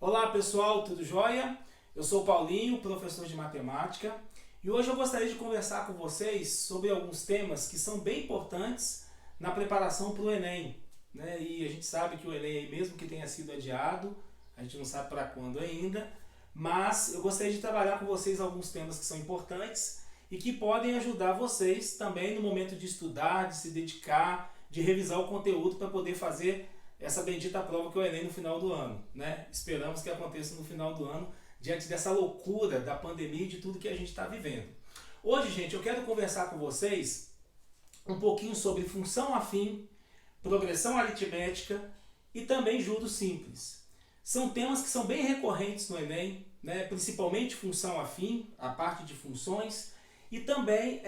Olá pessoal, tudo jóia? Eu sou o Paulinho, professor de matemática, e hoje eu gostaria de conversar com vocês sobre alguns temas que são bem importantes na preparação para o Enem, né? E a gente sabe que o Enem, mesmo que tenha sido adiado, a gente não sabe para quando ainda, mas eu gostaria de trabalhar com vocês alguns temas que são importantes e que podem ajudar vocês também no momento de estudar, de se dedicar, de revisar o conteúdo para poder fazer essa bendita prova que é o Enem no final do ano, né? Esperamos que aconteça no final do ano, diante dessa loucura da pandemia e de tudo que a gente está vivendo. Hoje, gente, eu quero conversar com vocês um pouquinho sobre função afim, progressão aritmética e também juros simples. São temas que são bem recorrentes no Enem, né? Principalmente função afim, a parte de funções, e também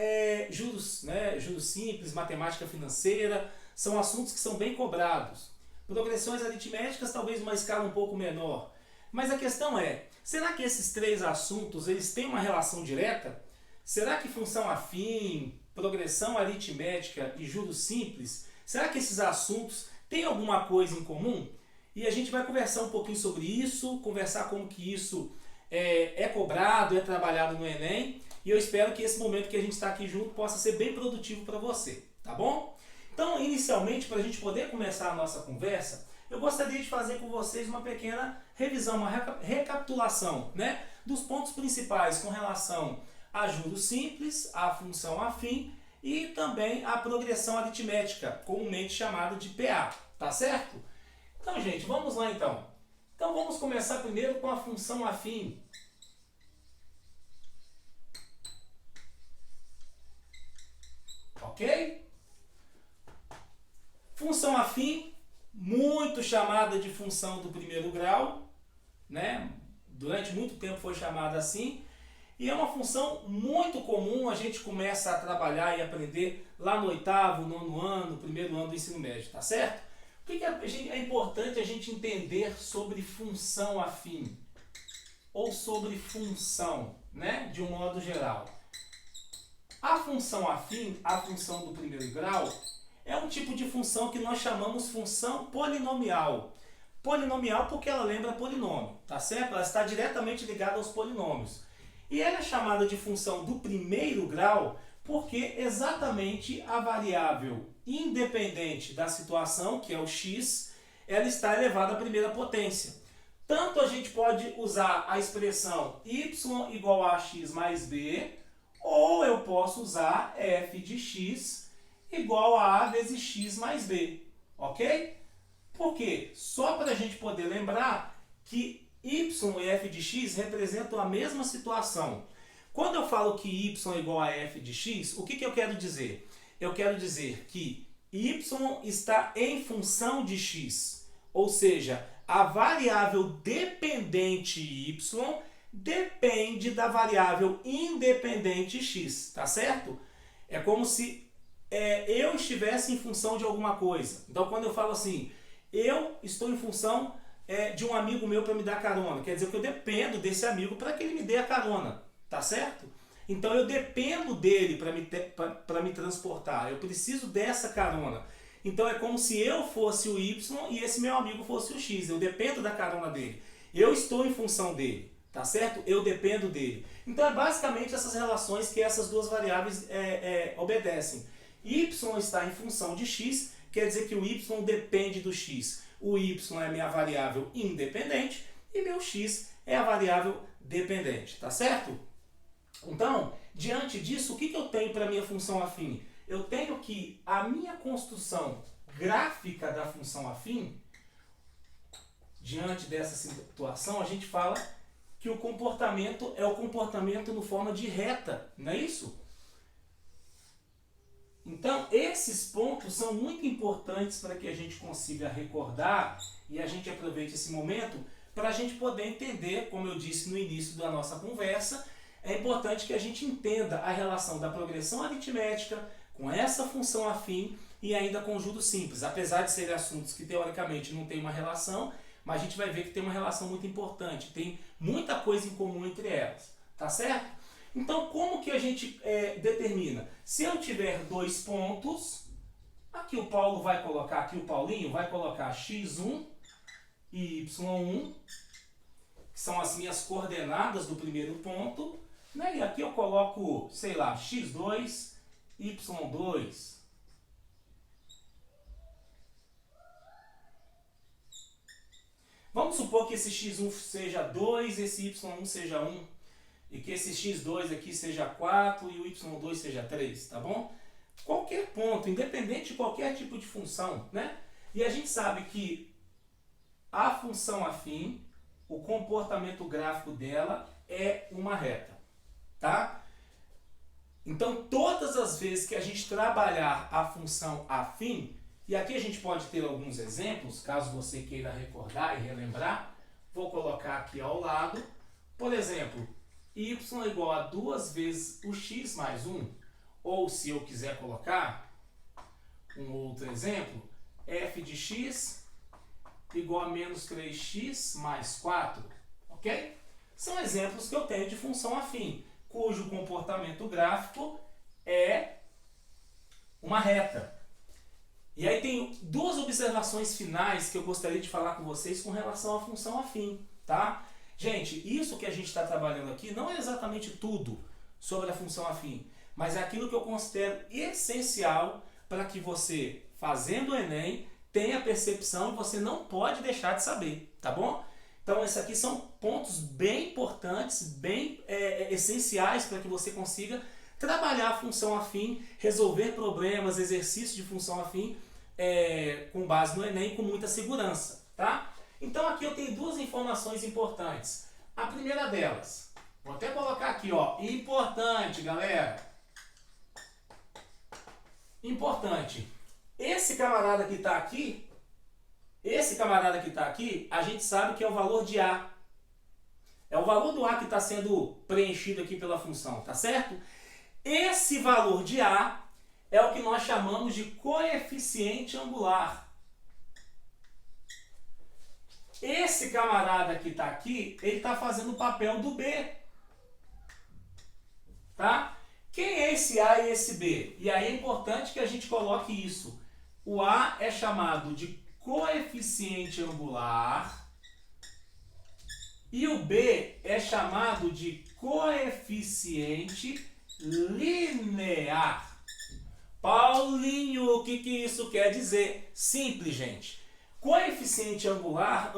juros, né? Juros simples, matemática financeira, são assuntos que são bem cobrados. Progressões aritméticas, talvez uma escala um pouco menor. Mas a questão é, será que esses três assuntos eles têm uma relação direta? Será que função afim, progressão aritmética e juros simples, será que esses assuntos têm alguma coisa em comum? E a gente vai conversar um pouquinho sobre isso, conversar como que isso é cobrado, é trabalhado no Enem. E eu espero que esse momento que a gente está aqui junto possa ser bem produtivo para você, tá bom? Então, inicialmente, para a gente poder começar a nossa conversa, eu gostaria de fazer com vocês uma pequena revisão, uma recapitulação, né, dos pontos principais com relação a juros simples, a função afim e também a progressão aritmética, comumente chamada de PA, tá certo? Então, gente, vamos lá então. Então, vamos começar primeiro com a função afim. Ok? Função afim, muito chamada de função do primeiro grau, né? Durante muito tempo foi chamada assim, e é uma função muito comum, a gente começa a trabalhar e aprender lá no oitavo, nono ano, primeiro ano do ensino médio, tá certo? O que é importante a gente entender sobre função afim? Ou sobre função, né? De um modo geral. A função afim, a função do primeiro grau, é um tipo de função que nós chamamos função polinomial. Polinomial porque ela lembra polinômio, tá certo? Ela está diretamente ligada aos polinômios. E ela é chamada de função do primeiro grau porque exatamente a variável independente da situação, que é o x, ela está elevada à primeira potência. Tanto a gente pode usar a expressão y igual a x mais b, ou eu posso usar f de x igual a vezes x mais b, ok? Por quê? Só para a gente poder lembrar que y e f de x representam a mesma situação. Quando eu falo que y é igual a f de x, o que eu quero dizer? Eu quero dizer que y está em função de x, ou seja, a variável dependente y depende da variável independente x, tá certo? É como se eu estivesse em função de alguma coisa. Então, quando eu falo assim, eu estou em função de um amigo meu para me dar carona, quer dizer que eu dependo desse amigo para que ele me dê a carona, tá certo? Então, eu dependo dele para me transportar, eu preciso dessa carona. Então, é como se eu fosse o y e esse meu amigo fosse o x, eu dependo da carona dele, eu estou em função dele. Tá certo? Eu dependo dele. Então é basicamente essas relações que essas duas variáveis obedecem. Y está em função de x, quer dizer que o y depende do x. O y é minha variável independente e meu x é a variável dependente. Tá certo? Então, diante disso, o que eu tenho para a minha função afim? Eu tenho que a minha construção gráfica da função afim, diante dessa situação, a gente fala que o comportamento é o comportamento no forma de reta, não é isso? Então, esses pontos são muito importantes para que a gente consiga recordar e a gente aproveite esse momento para a gente poder entender, como eu disse no início da nossa conversa, é importante que a gente entenda a relação da progressão aritmética com essa função afim e ainda com juros simples. Apesar de serem assuntos que teoricamente não têm uma relação, mas a gente vai ver que tem uma relação muito importante, tem muita coisa em comum entre elas, tá certo? Então, como que a gente determina? Se eu tiver dois pontos, aqui o Paulo vai colocar, aqui o Paulinho vai colocar x1 e y1, que são as minhas coordenadas do primeiro ponto, né? E aqui eu coloco, sei lá, x2, y2. Vamos supor que esse x1 seja 2, esse y1 seja 1, e que esse x2 aqui seja 4 e o y2 seja 3, tá bom? Qualquer ponto, independente de qualquer tipo de função, né? E a gente sabe que a função afim, o comportamento gráfico dela é uma reta, tá? Então, todas as vezes que a gente trabalhar a função afim, e aqui a gente pode ter alguns exemplos, caso você queira recordar e relembrar, vou colocar aqui ao lado. Por exemplo, y é igual a 2 vezes o x mais 1, ou se eu quiser colocar um outro exemplo, f de x igual a menos 3x mais 4, ok? São exemplos que eu tenho de função afim, cujo comportamento gráfico é uma reta. E aí tem duas observações finais que eu gostaria de falar com vocês com relação à função afim, tá? Gente, isso que a gente está trabalhando aqui não é exatamente tudo sobre a função afim, mas é aquilo que eu considero essencial para que você, fazendo o Enem, tenha a percepção e você não pode deixar de saber, tá bom? Então, esses aqui são pontos bem importantes, bem essenciais para que você consiga trabalhar a função afim, resolver problemas, exercícios de função afim com base no Enem com muita segurança, tá? Então, aqui eu tenho duas informações importantes. A primeira delas, vou até colocar aqui, ó, importante, galera. Importante. Esse camarada que está aqui, a gente sabe que é o valor de A. É o valor do A que está sendo preenchido aqui pela função, tá certo? Esse valor de A é o que nós chamamos de coeficiente angular. Esse camarada que está aqui, ele está fazendo o papel do B. Tá? Quem é esse A e esse B? E aí é importante que a gente coloque isso. O A é chamado de coeficiente angular e o B é chamado de coeficiente linear. Paulinho, o que isso quer dizer? Simples, gente. Coeficiente angular,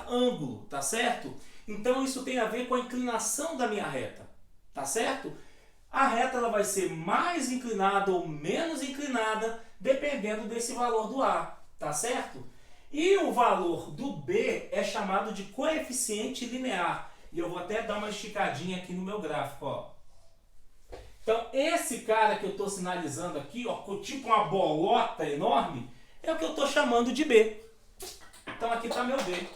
ângulo, tá certo? Então isso tem a ver com a inclinação da minha reta, tá certo? A reta ela vai ser mais inclinada ou menos inclinada, dependendo desse valor do A, tá certo? E o valor do B é chamado de coeficiente linear. E eu vou até dar uma esticadinha aqui no meu gráfico, ó. Então, esse cara que eu estou sinalizando aqui, ó, com tipo uma bolota enorme, é o que eu estou chamando de B. Então, aqui está meu B.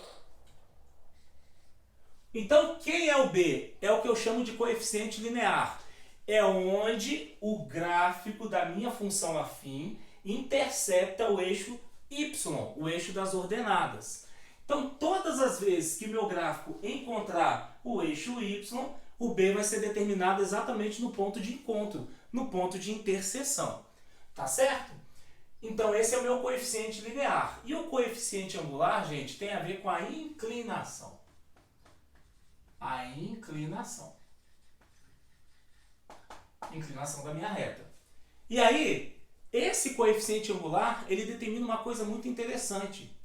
Então, quem é o B? É o que eu chamo de coeficiente linear. É onde o gráfico da minha função afim intercepta o eixo Y, o eixo das ordenadas. Então, todas as vezes que meu gráfico encontrar o eixo Y, o B vai ser determinado exatamente no ponto de encontro, no ponto de interseção. Tá certo? Então, esse é o meu coeficiente linear. E o coeficiente angular, gente, tem a ver com a inclinação. A inclinação. Inclinação da minha reta. E aí, esse coeficiente angular, ele determina uma coisa muito interessante.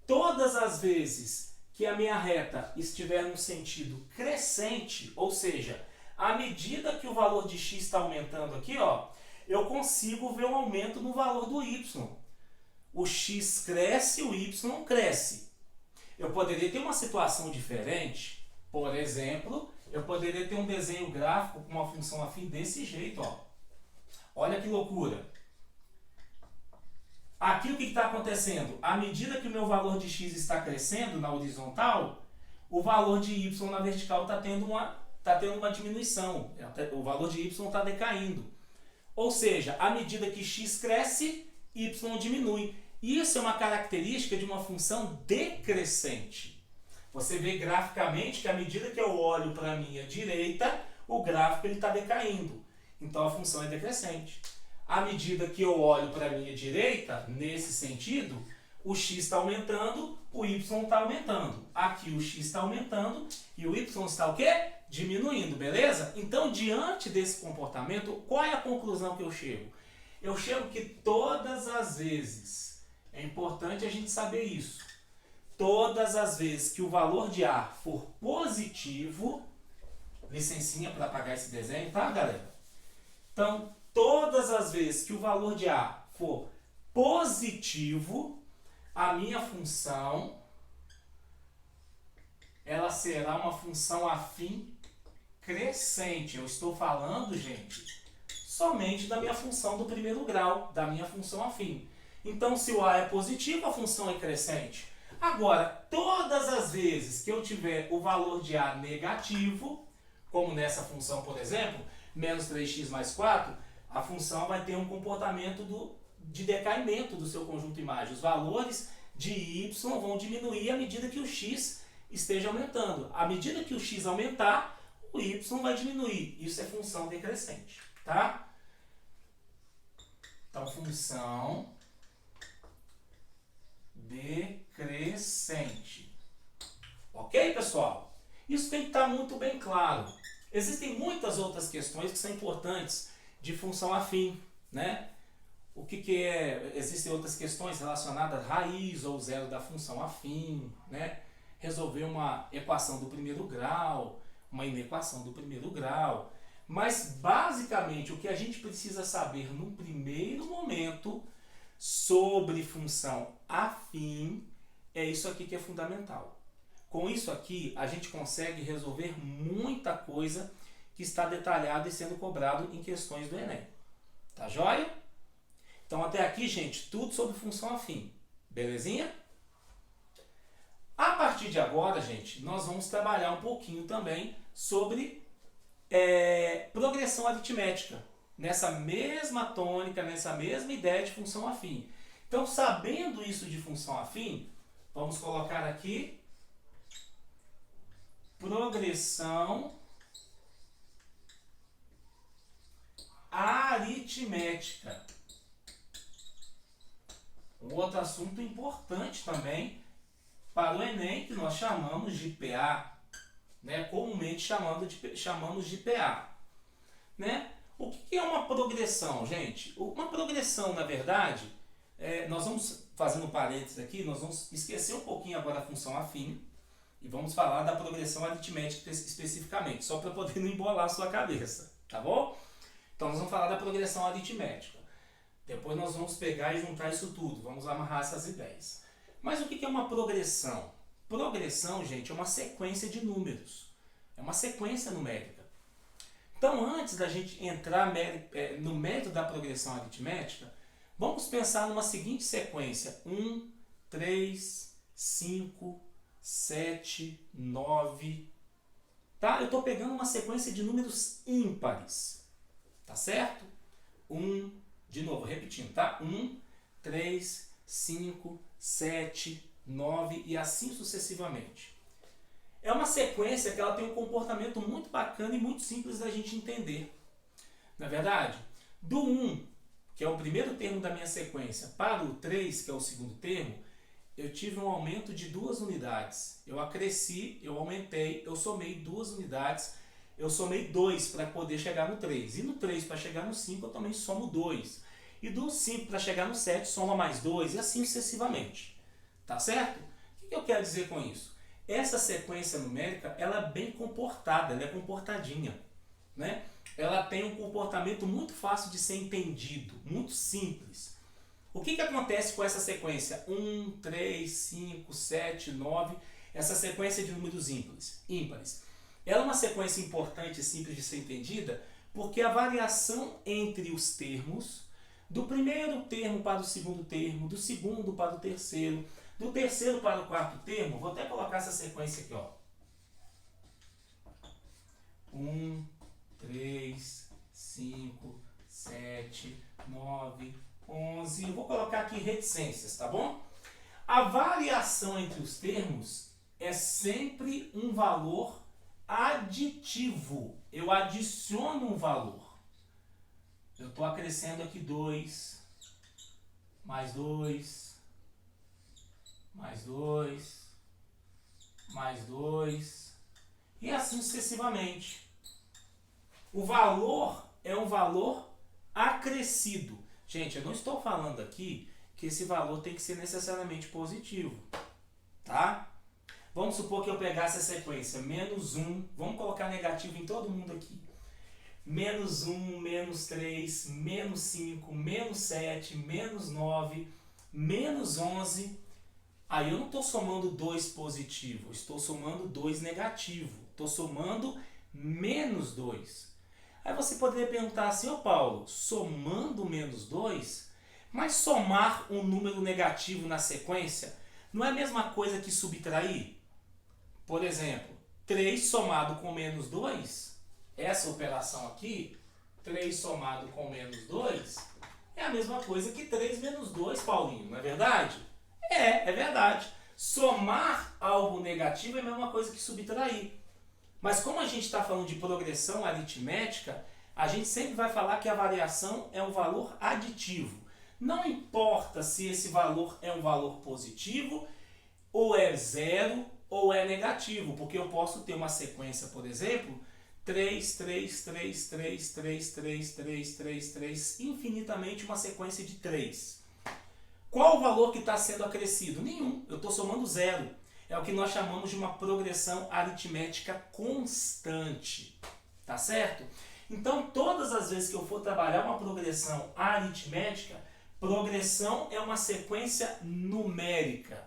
Todas as vezes que a minha reta estiver no sentido crescente, ou seja, à medida que o valor de x está aumentando aqui, ó, eu consigo ver um aumento no valor do y. O x cresce, o y cresce. Eu poderia ter uma situação diferente. Por exemplo, eu poderia ter um desenho gráfico com uma função afim desse jeito, ó. Olha que loucura. Aqui o que está acontecendo? À medida que o meu valor de x está crescendo na horizontal, o valor de y na vertical está tendo uma diminuição. O valor de y está decaindo. Ou seja, à medida que x cresce, y diminui. Isso é uma característica de uma função decrescente. Você vê graficamente que à medida que eu olho para a minha direita, o gráfico está decaindo. Então a função é decrescente. À medida que eu olho para a minha direita, nesse sentido, o x está aumentando, o y está aumentando. Aqui o x está aumentando e o y está o quê? Diminuindo, beleza? Então, diante desse comportamento, qual é a conclusão que eu chego? Eu chego que todas as vezes, é importante a gente saber isso, todas as vezes que o valor de A for positivo, licencinha para apagar esse desenho, tá, galera? Então, todas as vezes que o valor de A for positivo, a minha função, ela será uma função afim crescente. Eu estou falando, gente, somente da minha função do primeiro grau, da minha função afim. Então, se o A é positivo, a função é crescente. Agora, todas as vezes que eu tiver o valor de A negativo, como nessa função, por exemplo, menos 3x mais 4, a função vai ter um comportamento de decaimento do seu conjunto imagem. Os valores de y vão diminuir à medida que o x esteja aumentando. À medida que o x aumentar, o y vai diminuir. Isso é função decrescente, tá? Então, função decrescente. Ok, pessoal? Isso tem que estar muito bem claro. Existem muitas outras questões que são importantes de função afim, né? O que é? Existem outras questões relacionadas à raiz ou zero da função afim, né? Resolver uma equação do primeiro grau, uma inequação do primeiro grau. Mas, basicamente, o que a gente precisa saber no primeiro momento sobre função afim é isso aqui que é fundamental. Com isso aqui, a gente consegue resolver muita coisa que está detalhada e sendo cobrado em questões do Enem. Tá joia? Então, até aqui, gente, tudo sobre função afim. Belezinha? A partir de agora, gente, nós vamos trabalhar um pouquinho também sobre progressão aritmética. Nessa mesma tônica, nessa mesma ideia de função afim. Então, sabendo isso de função afim, vamos colocar aqui progressão aritmética. Um outro assunto importante também para o Enem, que nós chamamos de PA, né? Comumente chamamos de PA. Né? O que é uma progressão, gente? Uma progressão, na verdade, nós vamos, fazendo um parênteses aqui, nós vamos esquecer um pouquinho agora a função afim e vamos falar da progressão aritmética especificamente, só para poder não embolar a sua cabeça, tá bom? Então nós vamos falar da progressão aritmética. Depois nós vamos pegar e juntar isso tudo, vamos amarrar essas ideias. Mas o que é uma progressão? Progressão, gente, é uma sequência de números. É uma sequência numérica. Então, antes da gente entrar no mérito da progressão aritmética, vamos pensar numa seguinte sequência. 1, 3, 5, 7, 9. Tá? Eu estou pegando uma sequência de números ímpares. Tá certo? De novo, repetindo, tá? 1, 3, 5, 7, 9 e assim sucessivamente. É uma sequência que ela tem um comportamento muito bacana e muito simples da gente entender. Na verdade, do 1, que é o primeiro termo da minha sequência, para o 3, que é o segundo termo, eu tive um aumento de 2 unidades. Eu acresci, eu aumentei, eu somei 2 unidades, eu somei 2 para poder chegar no 3. E no 3 para chegar no 5 eu também somo 2. E do 5 para chegar no 7 soma mais 2 e assim sucessivamente. Tá certo? O que eu quero dizer com isso? Essa sequência numérica, ela é bem comportada, ela é comportadinha, né? Ela tem um comportamento muito fácil de ser entendido, muito simples. O que acontece com essa sequência? 1, 3, 5, 7, 9, essa sequência de números ímpares. Ela é uma sequência importante e simples de ser entendida porque a variação entre os termos, do primeiro termo para o segundo termo, do segundo para o terceiro, do terceiro para o quarto termo, vou até colocar essa sequência aqui, ó. 1, 3, 5, 7, 9, 11. Eu vou colocar aqui reticências, tá bom? A variação entre os termos é sempre um valor aditivo. Eu adiciono um valor. Eu estou acrescendo aqui 2, mais 2, mais 2, mais 2, e assim sucessivamente. O valor é um valor acrescido. Gente, eu não estou falando aqui que esse valor tem que ser necessariamente positivo, tá? Vamos supor que eu pegasse a sequência menos 1, vamos colocar negativo em todo mundo aqui. Menos 1, menos 3, menos 5, menos 7, menos 9, menos 11. Aí eu não estou somando 2 positivo, estou somando 2 negativo. Estou somando menos 2. Aí você poderia perguntar assim, ô Paulo, somando menos 2, mas somar um número negativo na sequência não é a mesma coisa que subtrair? Por exemplo, 3 somado com menos 2, essa operação aqui, 3 somado com menos 2, é a mesma coisa que 3 menos 2, Paulinho, não é verdade? É verdade. Somar algo negativo é a mesma coisa que subtrair. Mas como a gente está falando de progressão aritmética, a gente sempre vai falar que a variação é um valor aditivo. Não importa se esse valor é um valor positivo, ou é zero, ou é negativo, porque eu posso ter uma sequência, por exemplo, 3, 3, 3, 3, 3, 3, 3, 3, 3, infinitamente uma sequência de 3. Qual o valor que está sendo acrescido? Nenhum, eu estou somando zero. É o que nós chamamos de uma progressão aritmética constante, tá certo? Então, todas as vezes que eu for trabalhar uma progressão aritmética, progressão é uma sequência numérica.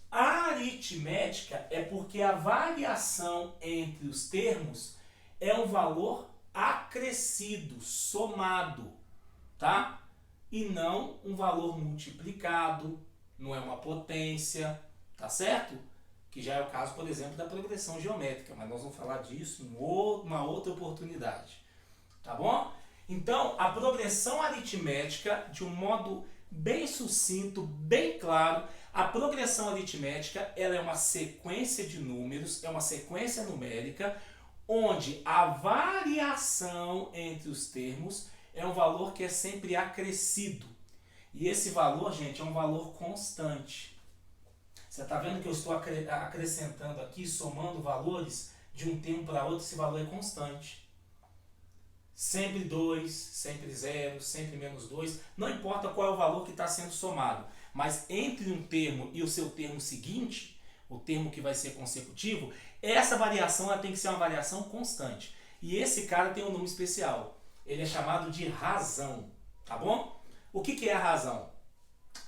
A aritmética é porque a variação entre os termos é um valor acrescido, somado, tá? E não um valor multiplicado, não é uma potência, tá certo? Que já é o caso, por exemplo, da progressão geométrica, mas nós vamos falar disso em uma outra oportunidade, tá bom? Então, a progressão aritmética, de um modo bem sucinto, bem claro, a progressão aritmética ela é uma sequência de números, é uma sequência numérica, onde a variação entre os termos é um valor que é sempre acrescido. E esse valor, gente, é um valor constante. Você está vendo que eu estou acrescentando aqui, somando valores de um termo para outro, esse valor é constante. Sempre 2, sempre 0, sempre menos 2, não importa qual é o valor que está sendo somado, mas entre um termo e o seu termo seguinte, o termo que vai ser consecutivo, essa variação ela tem que ser uma variação constante. E esse cara tem um nome especial, ele é chamado de razão, tá bom? O que é a razão?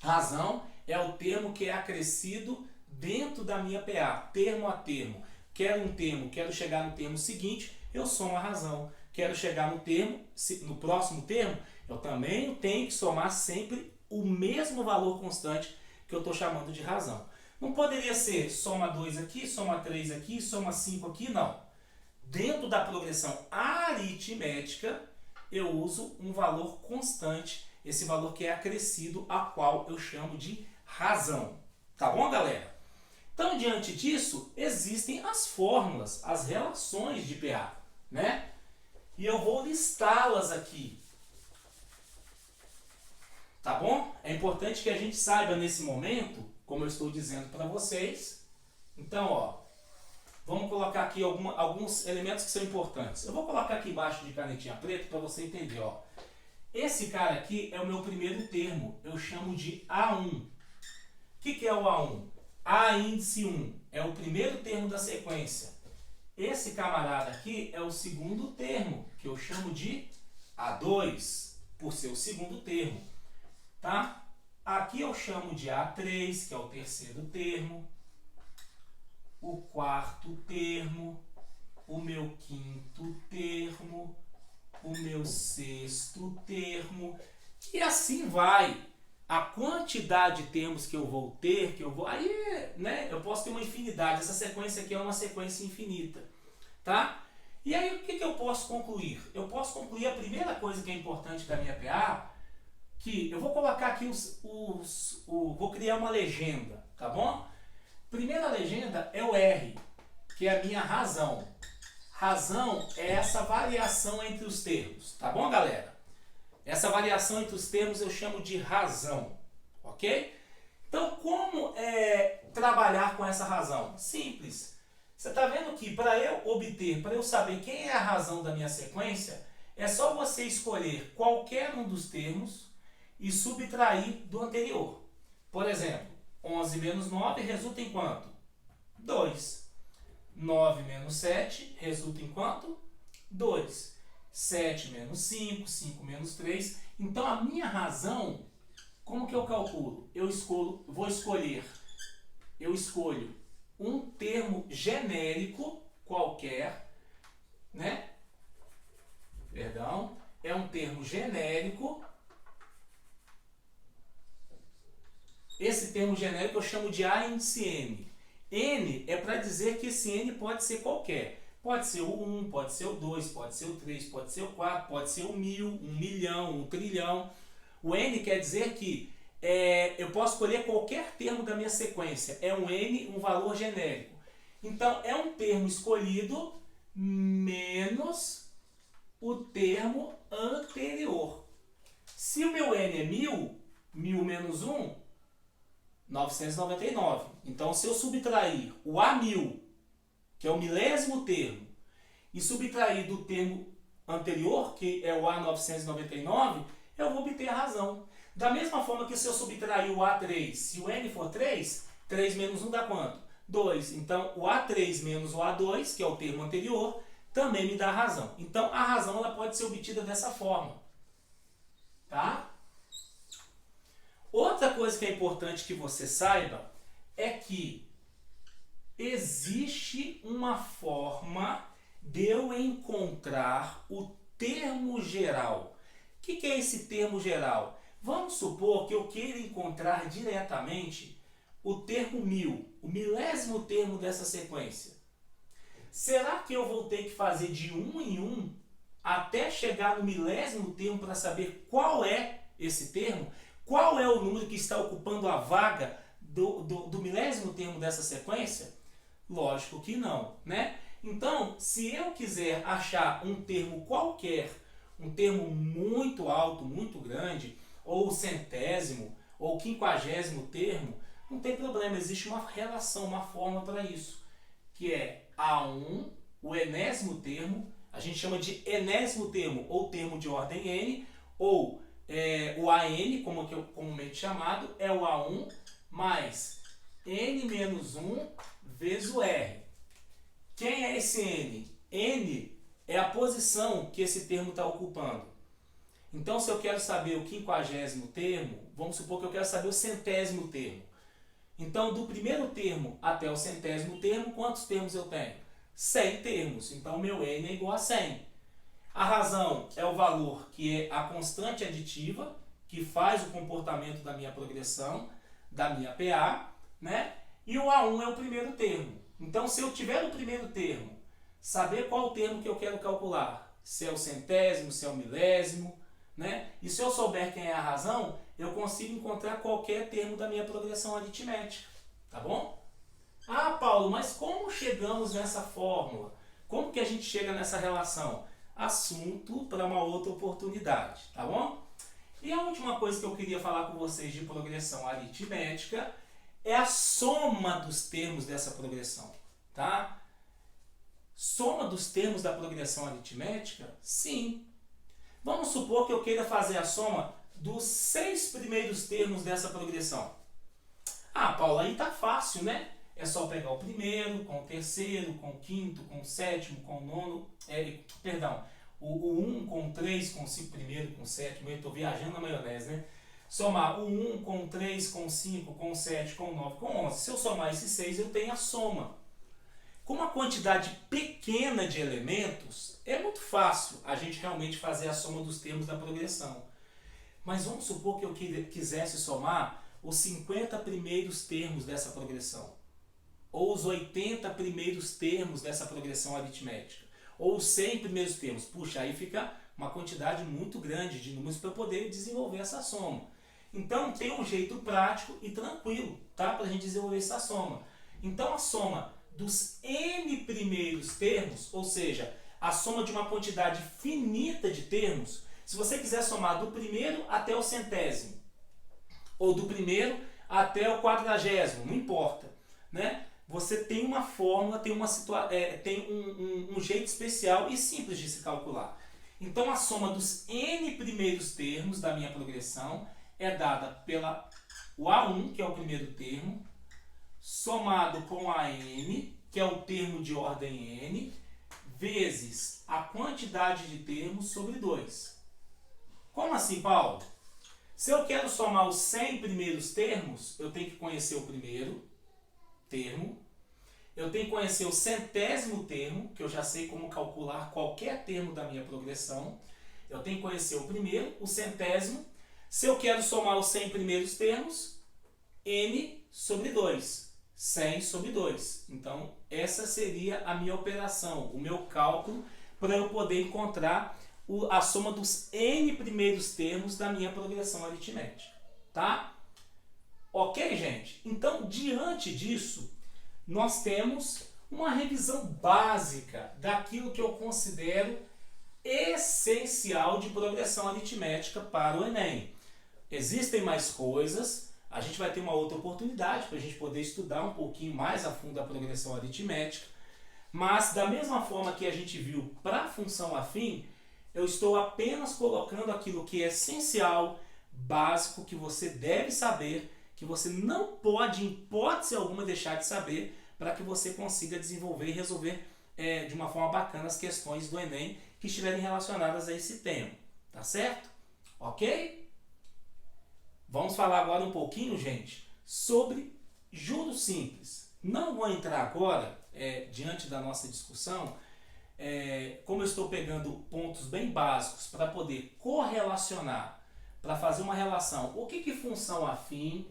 Razão é o termo que é acrescido dentro da minha PA, termo a termo. Quero um termo, quero chegar no termo seguinte, eu somo a razão. Quero chegar no próximo termo, eu também tenho que somar sempre o mesmo valor constante que eu estou chamando de razão. Não poderia ser soma 2 aqui, soma 3 aqui, soma 5 aqui, não. Dentro da progressão aritmética, eu uso um valor constante, esse valor que é acrescido, a qual eu chamo de razão. Tá bom, galera? Então, diante disso, existem as fórmulas, as relações de PA, né? E eu vou listá-las aqui. Tá bom? É importante que a gente saiba nesse momento, como eu estou dizendo para vocês. Então, ó, vamos colocar aqui alguns elementos que são importantes. Eu vou colocar aqui embaixo de canetinha preta para você entender, ó. Esse cara aqui é o meu primeiro termo, eu chamo de A1. O que é o A1? A índice 1 é o primeiro termo da sequência. Esse camarada aqui é o segundo termo, que eu chamo de A2, por ser o segundo termo. Tá? Aqui eu chamo de A3, que é o terceiro termo, o quarto termo, o meu quinto termo, o meu sexto termo, e assim vai. A quantidade de termos que eu vou ter, aí, né, eu posso ter uma infinidade. Essa sequência aqui é uma sequência infinita, tá? E aí, o que eu posso concluir? Eu posso concluir a primeira coisa que é importante da minha PA, que eu vou colocar aqui vou criar uma legenda, tá bom? Primeira legenda é o R, que é a minha razão. Razão é essa variação entre os termos, tá bom, galera? Essa variação entre os termos eu chamo de razão, ok? Então, como trabalhar com essa razão? Simples. Você está vendo que para eu saber quem é a razão da minha sequência, é só você escolher qualquer um dos termos e subtrair do anterior. Por exemplo, 11 menos 9 resulta em quanto? 2. 9 menos 7 resulta em quanto? 2. 7 menos 5, 5 menos 3. Então a minha razão, como que eu calculo? Eu escolho um termo genérico qualquer, né? Perdão, é um termo genérico. Esse termo genérico eu chamo de A índice N. N é para dizer que esse N pode ser qualquer. Pode ser o 1, pode ser o 2, pode ser o 3, pode ser o 4, pode ser o 1000, 1 milhão, 1 trilhão. O N quer dizer que eu posso escolher qualquer termo da minha sequência. É um N, um valor genérico. Então, é um termo escolhido menos o termo anterior. Se o meu N é 1000, 1000 menos 1, 999. Então, se eu subtrair o A1000, que é o milésimo termo, e subtrair do termo anterior, que é o A999, eu vou obter a razão. Da mesma forma que se eu subtrair o A3, se o N for 3, 3 menos 1 dá quanto? 2. Então, o A3 menos o A2, que é o termo anterior, também me dá a razão. Então, a razão ela pode ser obtida dessa forma. Tá? Outra coisa que é importante que você saiba é que existe uma forma de eu encontrar o termo geral. O que é esse termo geral? Vamos supor que eu queira encontrar diretamente o termo 1000, o milésimo termo dessa sequência. Será que eu vou ter que fazer de 1 em 1 até chegar no milésimo termo para saber qual é esse termo? Qual é o número que está ocupando a vaga do milésimo termo dessa sequência? Lógico que não, né? Então, se eu quiser achar um termo qualquer, um termo muito alto, muito grande, ou o centésimo, ou o quinquagésimo termo, não tem problema, existe uma relação, uma forma para isso, que é A1, o enésimo termo, a gente chama de enésimo termo, ou termo de ordem N, ou o AN, como que é comumente chamado, é o A1, mais N menos 1 vezes o R. Quem é esse N? N é a posição que esse termo está ocupando. Então, se eu quero saber o quinquagésimo termo, vamos supor que eu quero saber o centésimo termo. Então, do primeiro termo até o centésimo termo, quantos termos eu tenho? 100 termos. Então, meu N é igual a 100. A razão é o valor que é a constante aditiva, que faz o comportamento da minha progressão, da minha PA, né? E o A1 é o primeiro termo. Então, se eu tiver no primeiro termo, saber qual o termo que eu quero calcular, se é o centésimo, se é o milésimo, né? E se eu souber quem é a razão, eu consigo encontrar qualquer termo da minha progressão aritmética, tá bom? Ah, Paulo, mas como chegamos nessa fórmula? Como que a gente chega nessa relação? Assunto para uma outra oportunidade, tá bom? E a última coisa que eu queria falar com vocês de progressão aritmética é a soma dos termos dessa progressão, tá? Soma dos termos da progressão aritmética? Sim. Vamos supor que eu queira fazer a soma dos 6 primeiros termos dessa progressão. Ah, Paulo, aí tá fácil, né? É só pegar o primeiro, com o terceiro, com o quinto, com o sétimo, com o nono, o 1 com o 3, com o 5 primeiro, com o sétimo, eu estou viajando na maionese, né? Somar o 1 com o 3, com o 5, com o 7, com o 9, com o 11. Se eu somar esses 6, eu tenho a soma. Com uma quantidade pequena de elementos, é muito fácil a gente realmente fazer a soma dos termos da progressão. Mas vamos supor que eu quisesse somar os 50 primeiros termos dessa progressão, ou os 80 primeiros termos dessa progressão aritmética, ou os 100 primeiros termos. Puxa, aí fica uma quantidade muito grande de números para eu poder desenvolver essa soma. Então tem um jeito prático e tranquilo, tá? Para a gente desenvolver essa soma. Então a soma dos N primeiros termos, ou seja, a soma de uma quantidade finita de termos, se você quiser somar do primeiro até o centésimo, ou do primeiro até o quadragésimo, não importa. né? Você tem uma fórmula, tem, tem um jeito especial e simples de se calcular. Então a soma dos n primeiros termos da minha progressão é dada pela o A1, que é o primeiro termo, somado com a n, que é o termo de ordem n, vezes a quantidade de termos sobre 2. Como assim, Paulo? Se eu quero somar os 100 primeiros termos, eu tenho que conhecer o primeiro termo, eu tenho que conhecer o centésimo termo, que eu já sei como calcular qualquer termo da minha progressão, eu tenho que conhecer o primeiro, o centésimo. Se eu quero somar os 100 primeiros termos, n sobre 2, 100 sobre 2. Então, essa seria a minha operação, o meu cálculo, para eu poder encontrar a soma dos n primeiros termos da minha progressão aritmética. Tá? Ok, gente? Então, diante disso, nós temos uma revisão básica daquilo que eu considero essencial de progressão aritmética para o Enem. Existem mais coisas, a gente vai ter uma outra oportunidade para a gente poder estudar um pouquinho mais a fundo a progressão aritmética, mas da mesma forma que a gente viu para a função afim, eu estou apenas colocando aquilo que é essencial, básico, que você deve saber, que você não pode, em hipótese alguma, deixar de saber, para que você consiga desenvolver e resolver de uma forma bacana as questões do Enem que estiverem relacionadas a esse tema. Tá certo? Ok? Vamos falar agora um pouquinho, gente, sobre juros simples. Não vou entrar agora, diante da nossa discussão, como eu estou pegando pontos bem básicos para poder correlacionar, para fazer uma relação, o que função afim,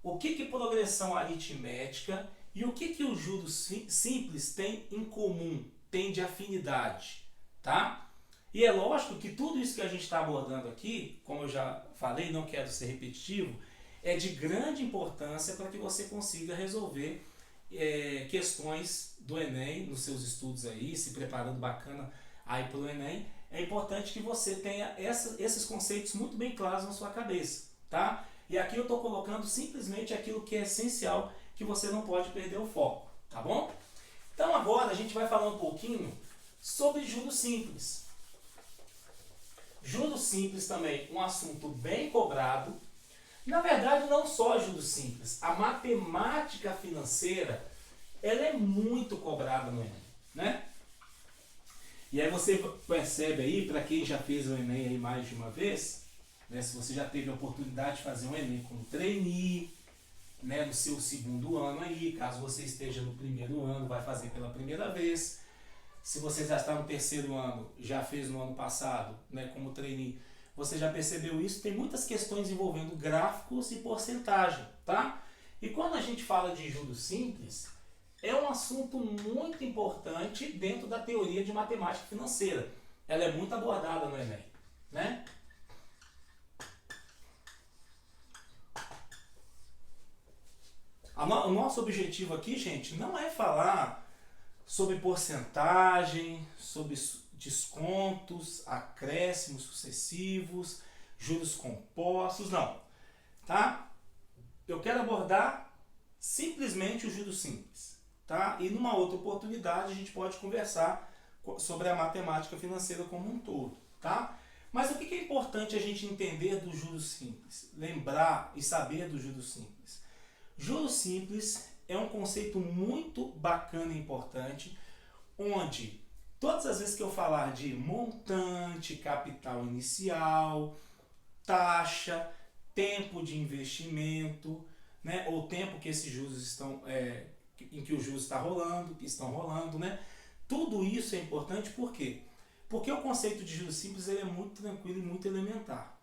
o que progressão aritmética e o que os juros simples têm em comum, têm de afinidade, tá? E é lógico que tudo isso que a gente está abordando aqui, como eu já falei, não quero ser repetitivo, é de grande importância para que você consiga resolver questões do Enem nos seus estudos aí, se preparando bacana aí para o Enem. É importante que você tenha esses conceitos muito bem claros na sua cabeça, tá? E aqui eu estou colocando simplesmente aquilo que é essencial, que você não pode perder o foco, tá bom? Então agora a gente vai falar um pouquinho sobre juros simples. Juros simples também, um assunto bem cobrado. Na verdade, não só juros simples. A matemática financeira, ela é muito cobrada no Enem, né? E aí você percebe aí, para quem já fez o Enem aí mais de uma vez, né, se você já teve a oportunidade de fazer um Enem como trainee, né, no seu segundo ano aí, caso você esteja no primeiro ano, vai fazer pela primeira vez. Se você já está no terceiro ano, já fez no ano passado, né, como trainee, você já percebeu isso, tem muitas questões envolvendo gráficos e porcentagem, tá? E quando a gente fala de juros simples, é um assunto muito importante dentro da teoria de matemática financeira. Ela é muito abordada no Enem, né? O nosso objetivo aqui, gente, não é falar sobre porcentagem, sobre descontos, acréscimos sucessivos, juros compostos, não. Tá? Eu quero abordar simplesmente os juros simples. Tá? E numa outra oportunidade a gente pode conversar sobre a matemática financeira como um todo. Tá? Mas o que é importante a gente entender dos juros simples? Lembrar e saber dos juros simples. Juros simples é um conceito muito bacana e importante, onde todas as vezes que eu falar de montante, capital inicial, taxa, tempo de investimento, né, ou tempo que esses juros estão, em que os juros estão rolando, né, tudo isso é importante por quê? Porque o conceito de juros simples ele é muito tranquilo e muito elementar.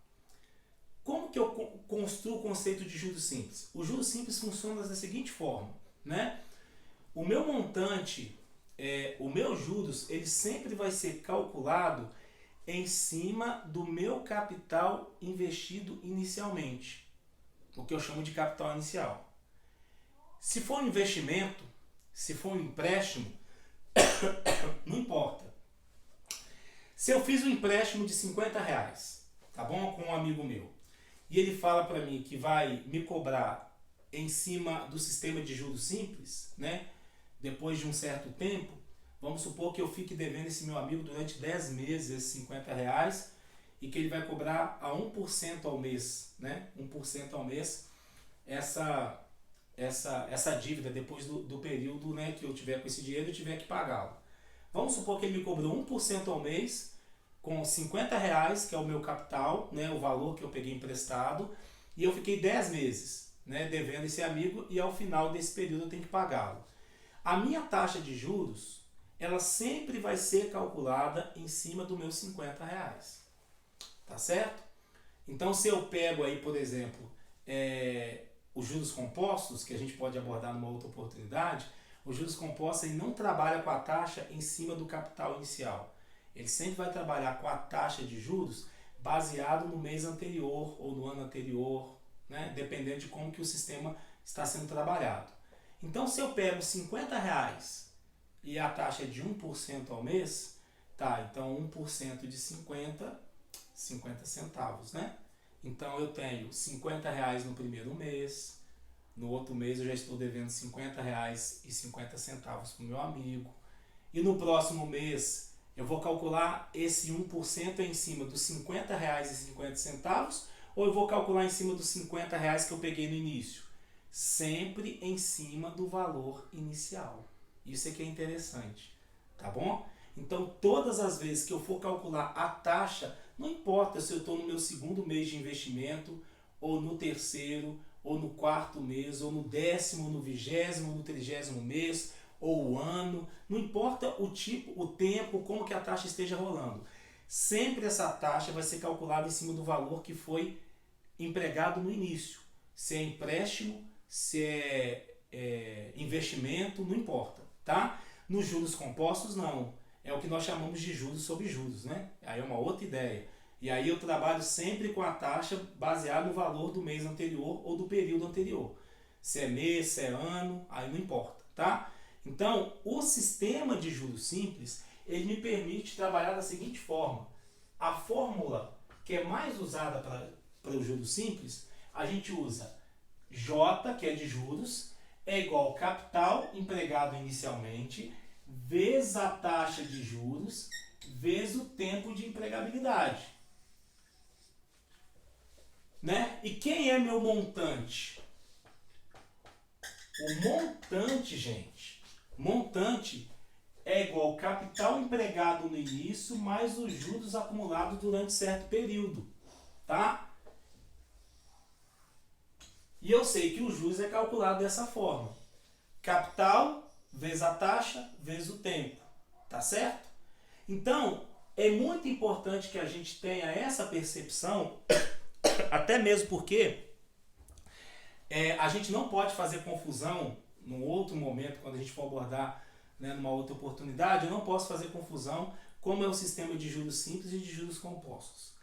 Como que eu construo o conceito de juros simples? O juros simples funciona da seguinte forma, né? O meu montante, o meu juros, ele sempre vai ser calculado em cima do meu capital investido inicialmente, o que eu chamo de capital inicial. Se for um investimento, se for um empréstimo, não importa. Se eu fiz um empréstimo de R$50, tá bom? Com um amigo meu, e ele fala para mim que vai me cobrar em cima do sistema de juros simples, né? Depois de um certo tempo, vamos supor que eu fique devendo esse meu amigo durante 10 meses esses R$ 50 e que ele vai cobrar a 1% ao mês, né? 1% ao mês essa dívida depois do período, né, que eu tiver com esse dinheiro e tiver que pagá-lo. Vamos supor que ele me cobrou 1% ao mês com R$ 50, que é o meu capital, né, o valor que eu peguei emprestado, e eu fiquei 10 meses, né, devendo esse amigo e ao final desse período eu tenho que pagá-lo. A minha taxa de juros, ela sempre vai ser calculada em cima dos meus R$ 50. Tá certo? Então, se eu pego aí, por exemplo, os juros compostos, que a gente pode abordar numa outra oportunidade, os juros compostos ele não trabalha com a taxa em cima do capital inicial. Ele sempre vai trabalhar com a taxa de juros baseado no mês anterior ou no ano anterior, né? Dependendo de como que o sistema está sendo trabalhado. Então, se eu pego R$ 50 e a taxa é de 1% ao mês, tá, então 1% de 50 centavos, né? Então eu tenho R$ 50 no primeiro mês, no outro mês eu já estou devendo R$ 50,50 para o meu amigo, e no próximo mês eu vou calcular esse 1% em cima dos R$ 50,50 ou eu vou calcular em cima dos R$ 50 que eu peguei no início? Sempre em cima do valor inicial. Isso é que é interessante, tá bom? Então, todas as vezes que eu for calcular a taxa, não importa se eu estou no meu segundo mês de investimento, ou no terceiro, ou no quarto mês, ou no 10º, ou no 20º, ou no 30º mês, ou o ano, não importa o tipo, o tempo, como que a taxa esteja rolando. Sempre essa taxa vai ser calculada em cima do valor que foi empregado no início. Se é empréstimo, se é investimento, não importa, tá? Nos juros compostos, não. É o que nós chamamos de juros sobre juros, né? Aí é uma outra ideia. E aí eu trabalho sempre com a taxa baseada no valor do mês anterior ou do período anterior. Se é mês, se é ano, aí não importa, tá? Então, o sistema de juros simples, ele me permite trabalhar da seguinte forma. A fórmula que é mais usada para os juros simples, a gente usa J, que é de juros, é igual ao capital empregado inicialmente, vezes a taxa de juros, vezes o tempo de empregabilidade. Né? E quem é meu montante? O montante, gente, montante é igual ao capital empregado no início mais os juros acumulados durante certo período, tá? E eu sei que o juros é calculado dessa forma. Capital vezes a taxa vezes o tempo, tá certo? Então, é muito importante que a gente tenha essa percepção, até mesmo porque a gente não pode fazer confusão num outro momento, quando a gente for abordar, né, numa outra oportunidade, eu não posso fazer confusão como é o sistema de juros simples e de juros compostos.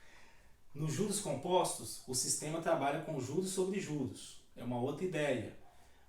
Nos juros compostos, o sistema trabalha com juros sobre juros, é uma outra ideia.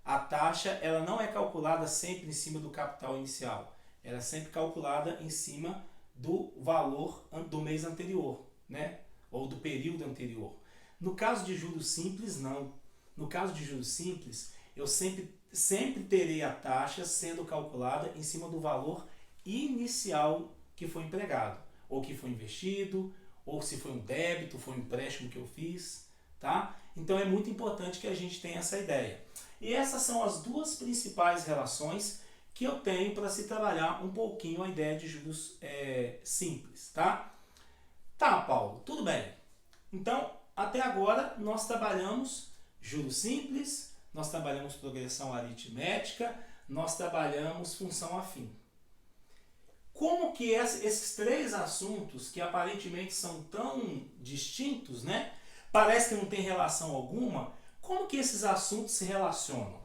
A taxa ela não é calculada sempre em cima do capital inicial, ela é sempre calculada em cima do valor do mês anterior, né? Ou do período anterior. No caso de juros simples, não. No caso de juros simples, eu sempre terei a taxa sendo calculada em cima do valor inicial que foi empregado, ou que foi investido, ou se foi um débito, foi um empréstimo que eu fiz, tá? Então é muito importante que a gente tenha essa ideia. E essas são as duas principais relações que eu tenho para se trabalhar um pouquinho a ideia de juros simples, tá? Tá, Paulo, tudo bem. Então, até agora nós trabalhamos juros simples, nós trabalhamos progressão aritmética, nós trabalhamos função afim. Como que esses três assuntos, que aparentemente são tão distintos, né? Parece que não tem relação alguma, como que esses assuntos se relacionam?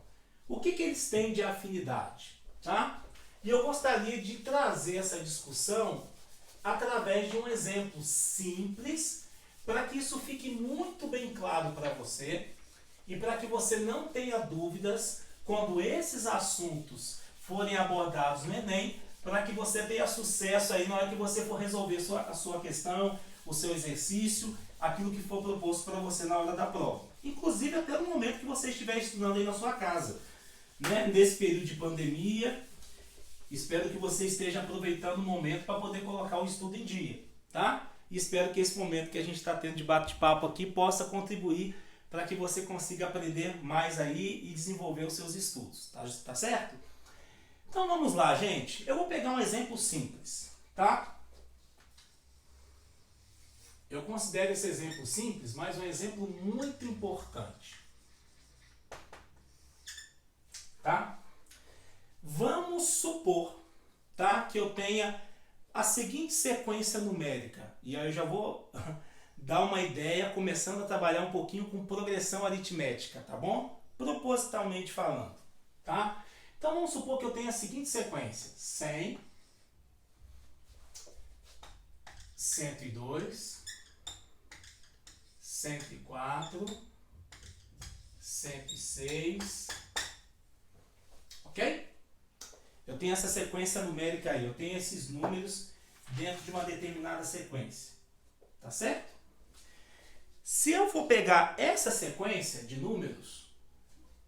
O que eles têm de afinidade? Tá? E eu gostaria de trazer essa discussão através de um exemplo simples, para que isso fique muito bem claro para você e para que você não tenha dúvidas quando esses assuntos forem abordados no Enem, para que você tenha sucesso aí na hora que você for resolver a sua questão, o seu exercício, aquilo que for proposto para você na hora da prova. inclusive até no momento que você estiver estudando aí na sua casa, né? Nesse período de pandemia, espero que você esteja aproveitando o momento para poder colocar o estudo em dia, tá? E espero que esse momento que a gente está tendo de bate-papo aqui possa contribuir para que você consiga aprender mais aí e desenvolver os seus estudos, tá certo? Então vamos lá, gente. Eu vou pegar um exemplo simples, tá? Eu considero esse exemplo simples, mas um exemplo muito importante, tá? Vamos supor, tá, que eu tenha a seguinte sequência numérica, e aí eu já vou dar uma ideia, começando a trabalhar um pouquinho com progressão aritmética, tá bom? Propositalmente falando, tá? Então vamos supor que eu tenha a seguinte sequência: 100, 102, 104, 106, ok? Eu tenho essa sequência numérica aí, eu tenho esses números dentro de uma determinada sequência, tá certo? Se eu for pegar essa sequência de números,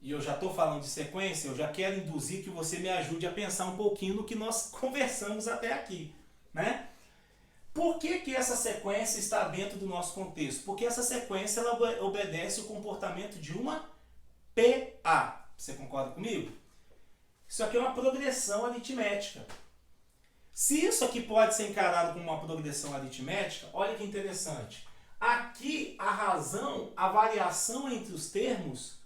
e eu já estou falando de sequência, eu já quero induzir que você me ajude a pensar um pouquinho no que nós conversamos até aqui, né? Por que essa sequência está dentro do nosso contexto? Porque essa sequência ela obedece o comportamento de uma PA. Você concorda comigo? Isso aqui é uma progressão aritmética. Se isso aqui pode ser encarado como uma progressão aritmética, olha que interessante. Aqui a razão, a variação entre os termos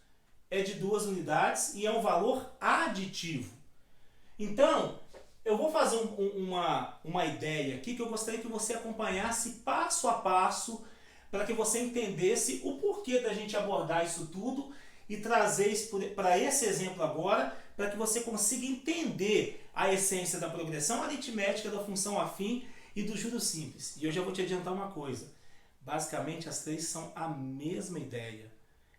é de 2 unidades e é um valor aditivo. Então, eu vou fazer uma ideia aqui que eu gostaria que você acompanhasse passo a passo para que você entendesse o porquê da gente abordar isso tudo e trazer isso para esse exemplo agora, para que você consiga entender a essência da progressão aritmética, da função afim e do juro simples. E eu já vou te adiantar uma coisa. Basicamente, as três são a mesma ideia.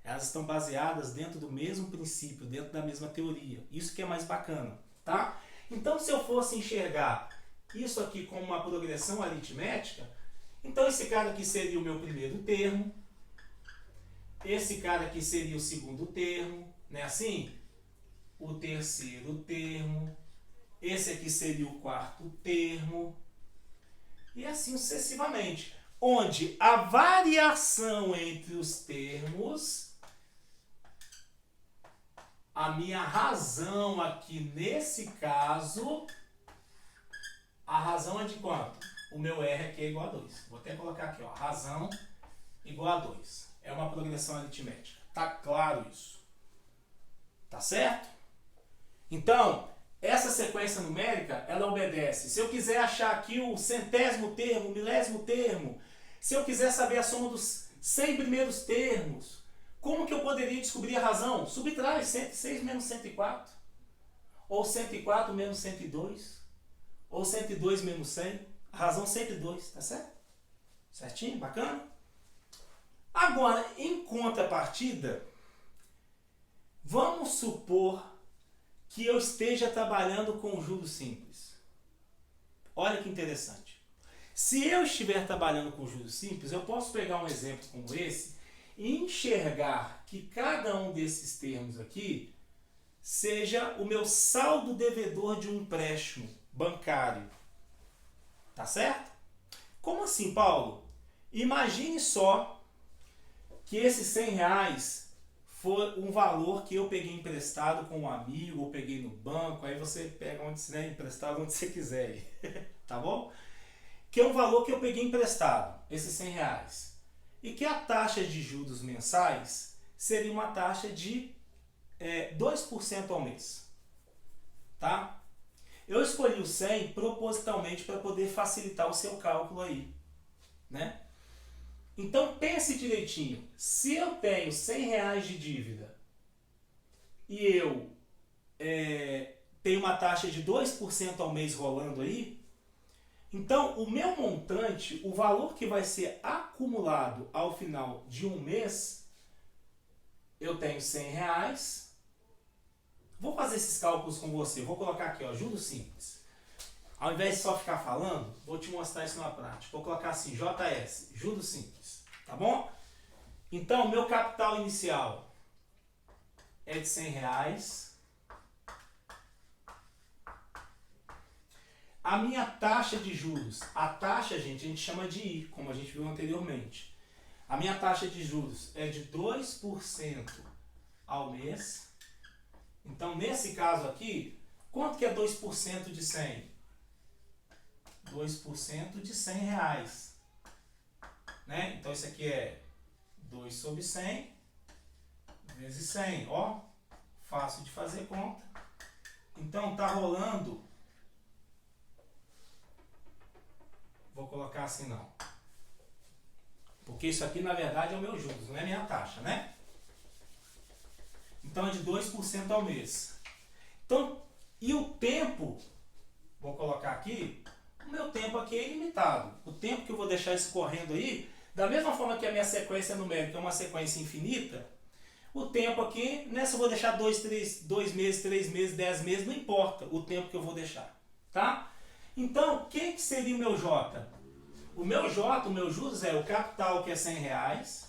Elas estão baseadas dentro do mesmo princípio, dentro da mesma teoria. Isso que é mais bacana, tá? Então, se eu fosse enxergar isso aqui como uma progressão aritmética, então esse cara aqui seria o meu primeiro termo, esse cara aqui seria o segundo termo, né? Assim, o terceiro termo, esse aqui seria o quarto termo, e assim sucessivamente. Onde a variação entre os termos, a minha razão aqui nesse caso, a razão é de quanto? O meu R aqui é igual a 2. Vou até colocar aqui, ó, razão igual a 2. É uma progressão aritmética. Tá claro isso? Tá certo? Então, essa sequência numérica, ela obedece. Se eu quiser achar aqui o centésimo termo, o milésimo termo, se eu quiser saber a soma dos 100 primeiros termos, como que eu poderia descobrir a razão? Subtrai 106 menos 104. Ou 104 menos 102. Ou 102 menos 100. A razão 102, tá certo? Certinho? Bacana? Agora, em contrapartida, vamos supor que eu esteja trabalhando com juros simples. Olha que interessante. Se eu estiver trabalhando com juros simples, eu posso pegar um exemplo como esse e enxergar que cada um desses termos aqui seja o meu saldo devedor de um empréstimo bancário. Tá certo? Como assim, Paulo? Imagine só que esses 100 reais for um valor que eu peguei emprestado com um amigo, ou peguei no banco, aí você pega onde você emprestado onde você quiser, tá bom? Que é um valor que eu peguei emprestado, esses 100 reais. E que a taxa de juros mensais seria uma taxa de 2% ao mês. Tá? Eu escolhi o 100 propositalmente para poder facilitar o seu cálculo aí. Né? Então pense direitinho. Se eu tenho 100 reais de dívida e eu tenho uma taxa de 2% ao mês rolando aí, então, o meu montante, o valor que vai ser acumulado ao final de um mês, eu tenho 100 reais. Vou fazer esses cálculos com você. Vou colocar aqui, ó, juros simples. Ao invés de só ficar falando, vou te mostrar isso na prática. Vou colocar assim, JS, juros simples. Tá bom? Então, meu capital inicial é de R$100. A minha taxa de juros, a taxa, gente, a gente chama de I, como a gente viu anteriormente. A minha taxa de juros é de 2% ao mês. Então, nesse caso aqui, quanto que é 2% de 100? 2% de R$100. Né? Então, isso aqui é 2 sobre 100 vezes 100. Ó, fácil de fazer conta. Então, tá rolando... Vou colocar assim não. Porque isso aqui, na verdade, é o meu juros, não é minha taxa, né? Então, é de 2% ao mês. Então, e o tempo, vou colocar aqui, o meu tempo aqui é ilimitado. O tempo que eu vou deixar isso correndo aí, da mesma forma que a minha sequência numérica é uma sequência infinita, o tempo aqui, nessa eu vou deixar 2 meses, 3 meses, 10 meses, não importa o tempo que eu vou deixar, tá? Então, o que seria o meu J? O meu J, o meu juros é o capital, que é R$100,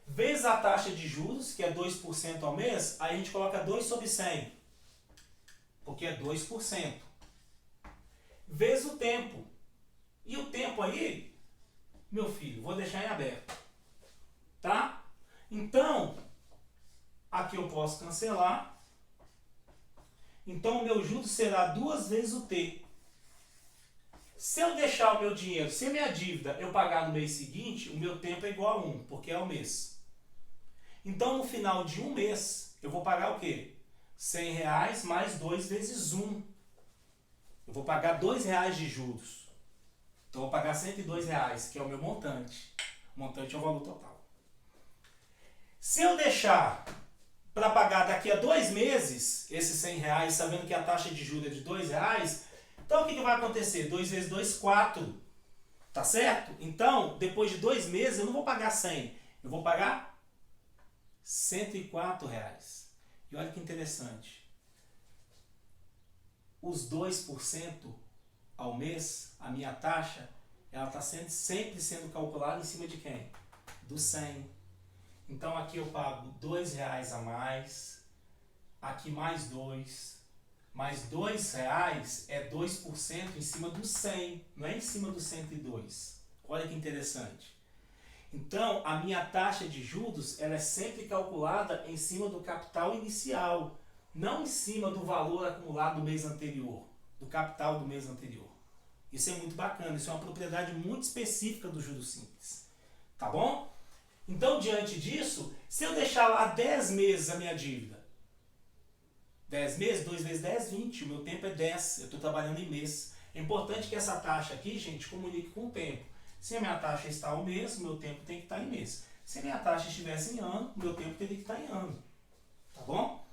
vezes a taxa de juros, que é 2% ao mês, aí a gente coloca 2 sobre 100, porque é 2%, vezes o tempo. E o tempo aí, meu filho, vou deixar em aberto, tá? Então, aqui eu posso cancelar. Então, o meu juros será 2 vezes o T. Se eu deixar o meu dinheiro, se a minha dívida eu pagar no mês seguinte, o meu tempo é igual a 1, porque é o mês. Então, no final de um mês, eu vou pagar o quê? R$100 mais 2 vezes 1. Eu vou pagar R$2 de juros. Então, eu vou pagar R$102, que é o meu montante. O montante é o valor total. Se eu deixar para pagar daqui a 2 meses, esses R$100, sabendo que a taxa de juros é de R$2, então o que vai acontecer? 2 vezes 2, 4. Tá certo? Então, depois de 2 meses, eu não vou pagar 100. Eu vou pagar R$104. E olha que interessante. Os 2% ao mês, a minha taxa, ela está sempre sendo calculada em cima de quem? Do 100. Então aqui eu pago R$2 a mais, aqui mais 2, mais R$2 é 2% em cima do 100, não é em cima do 102. Olha que interessante. Então a minha taxa de juros ela é sempre calculada em cima do capital inicial, não em cima do valor acumulado do mês anterior, do capital do mês anterior. Isso é muito bacana, isso é uma propriedade muito específica do juros simples. Tá bom? Então, diante disso, se eu deixar lá 10 meses a minha dívida, 10 meses, 2 vezes 10, 20, o meu tempo é 10, eu estou trabalhando em mês. É importante que essa taxa aqui, gente, comunique com o tempo. Se a minha taxa está ao mês, o meu tempo tem que estar em mês. Se a minha taxa estivesse em ano, o meu tempo teria que estar em ano. Tá bom?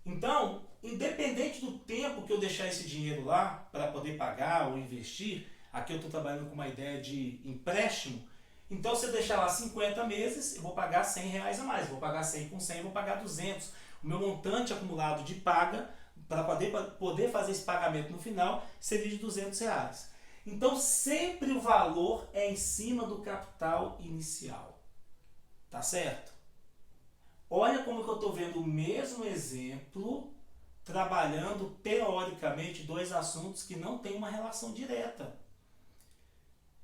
Então, independente do tempo que eu deixar esse dinheiro lá para poder pagar ou investir, aqui eu estou trabalhando com uma ideia de empréstimo. Então, se eu deixar lá 50 meses, eu vou pagar R$100 a mais. Vou pagar 100 com 100, eu vou pagar 200. O meu montante acumulado de paga, para poder fazer esse pagamento no final, seria de R$200. Então, sempre o valor é em cima do capital inicial. Tá certo? Olha como que eu estou vendo o mesmo exemplo, trabalhando teoricamente dois assuntos que não têm uma relação direta.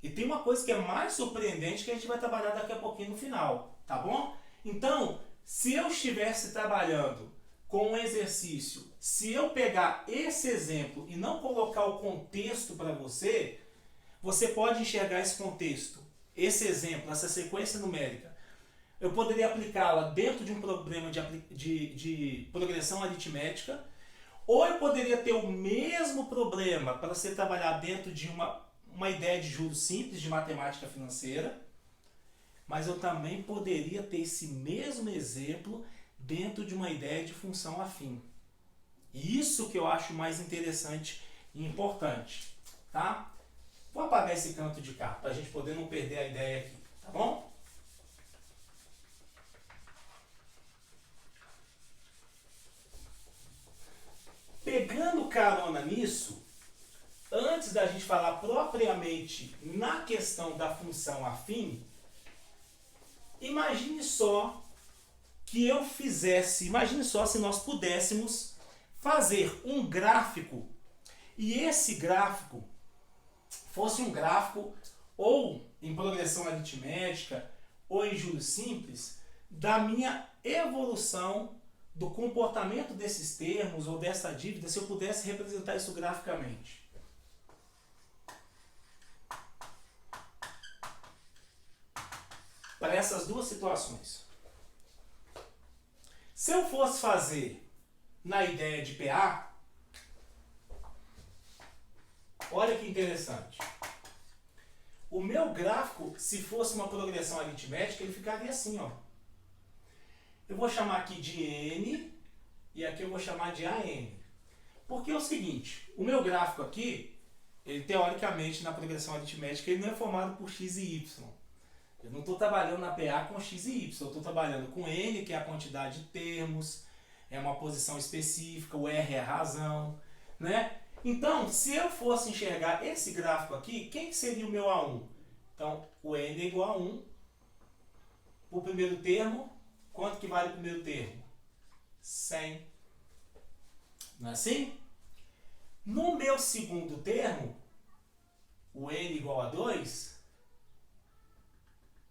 E tem uma coisa que é mais surpreendente que a gente vai trabalhar daqui a pouquinho no final, tá bom? Então, se eu estivesse trabalhando com um exercício, se eu pegar esse exemplo e não colocar o contexto para você, você pode enxergar esse contexto, esse exemplo, essa sequência numérica. Eu poderia aplicá-la dentro de um problema de progressão aritmética, ou eu poderia ter o mesmo problema para ser trabalhado dentro de uma ideia de juros simples de matemática financeira, mas eu também poderia ter esse mesmo exemplo dentro de uma ideia de função afim. Isso que eu acho mais interessante e importante, tá? Vou apagar esse canto de cá para a gente poder não perder a ideia aqui, tá bom? Pegando carona nisso, antes da gente falar propriamente na questão da função afim, imagine só que eu fizesse, imagine só se nós pudéssemos fazer um gráfico e esse gráfico fosse um gráfico ou em progressão aritmética ou em juros simples da minha evolução do comportamento desses termos ou dessa dívida, se eu pudesse representar isso graficamente. Para essas duas situações. Se eu fosse fazer na ideia de PA, olha que interessante. O meu gráfico, se fosse uma progressão aritmética, ele ficaria assim, ó. Eu vou chamar aqui de N e aqui eu vou chamar de AN. Porque é o seguinte, o meu gráfico aqui, ele teoricamente na progressão aritmética, ele não é formado por X e Y. Eu não estou trabalhando na PA com X e Y, eu estou trabalhando com N, que é a quantidade de termos, é uma posição específica, o R é a razão, né? Então, se eu fosse enxergar esse gráfico aqui, quem seria o meu A1? Então, o N é igual a 1. O primeiro termo, quanto que vale o primeiro termo? 100. Não é assim? No meu segundo termo, o N igual a 2,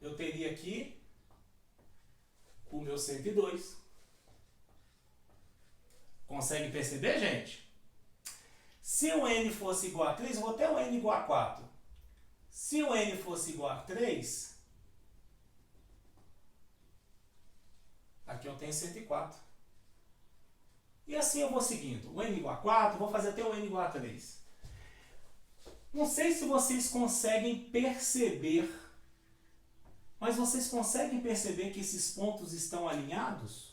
eu teria aqui o meu 102. Consegue perceber, gente? Se o N fosse igual a 3, eu vou ter o N igual a 4. Se o N fosse igual a 3, aqui eu tenho 104. E assim eu vou seguindo. O N igual a 4, vou fazer até o N igual a 3. Não sei se vocês conseguem perceber, mas vocês conseguem perceber que esses pontos estão alinhados?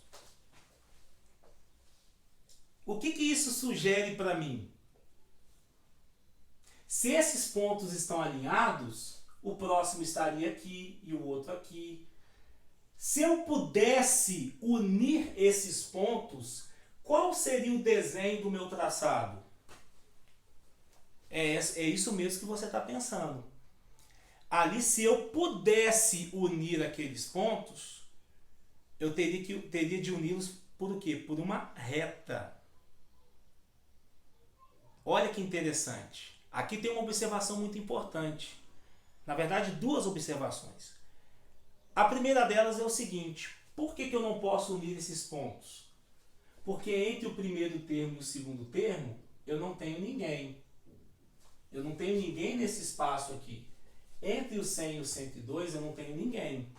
O que isso sugere para mim? Se esses pontos estão alinhados, o próximo estaria aqui e o outro aqui. Se eu pudesse unir esses pontos, qual seria o desenho do meu traçado? É isso mesmo que você está pensando. Ali, se eu pudesse unir aqueles pontos, eu teria de uni-los por o quê? Por uma reta. Olha que interessante. Aqui tem uma observação muito importante. Na verdade, duas observações. A primeira delas é o seguinte: por que eu não posso unir esses pontos? Porque entre o primeiro termo e o segundo termo, eu não tenho ninguém. Eu não tenho ninguém nesse espaço aqui. Entre o 100 e o 102, eu não tenho ninguém.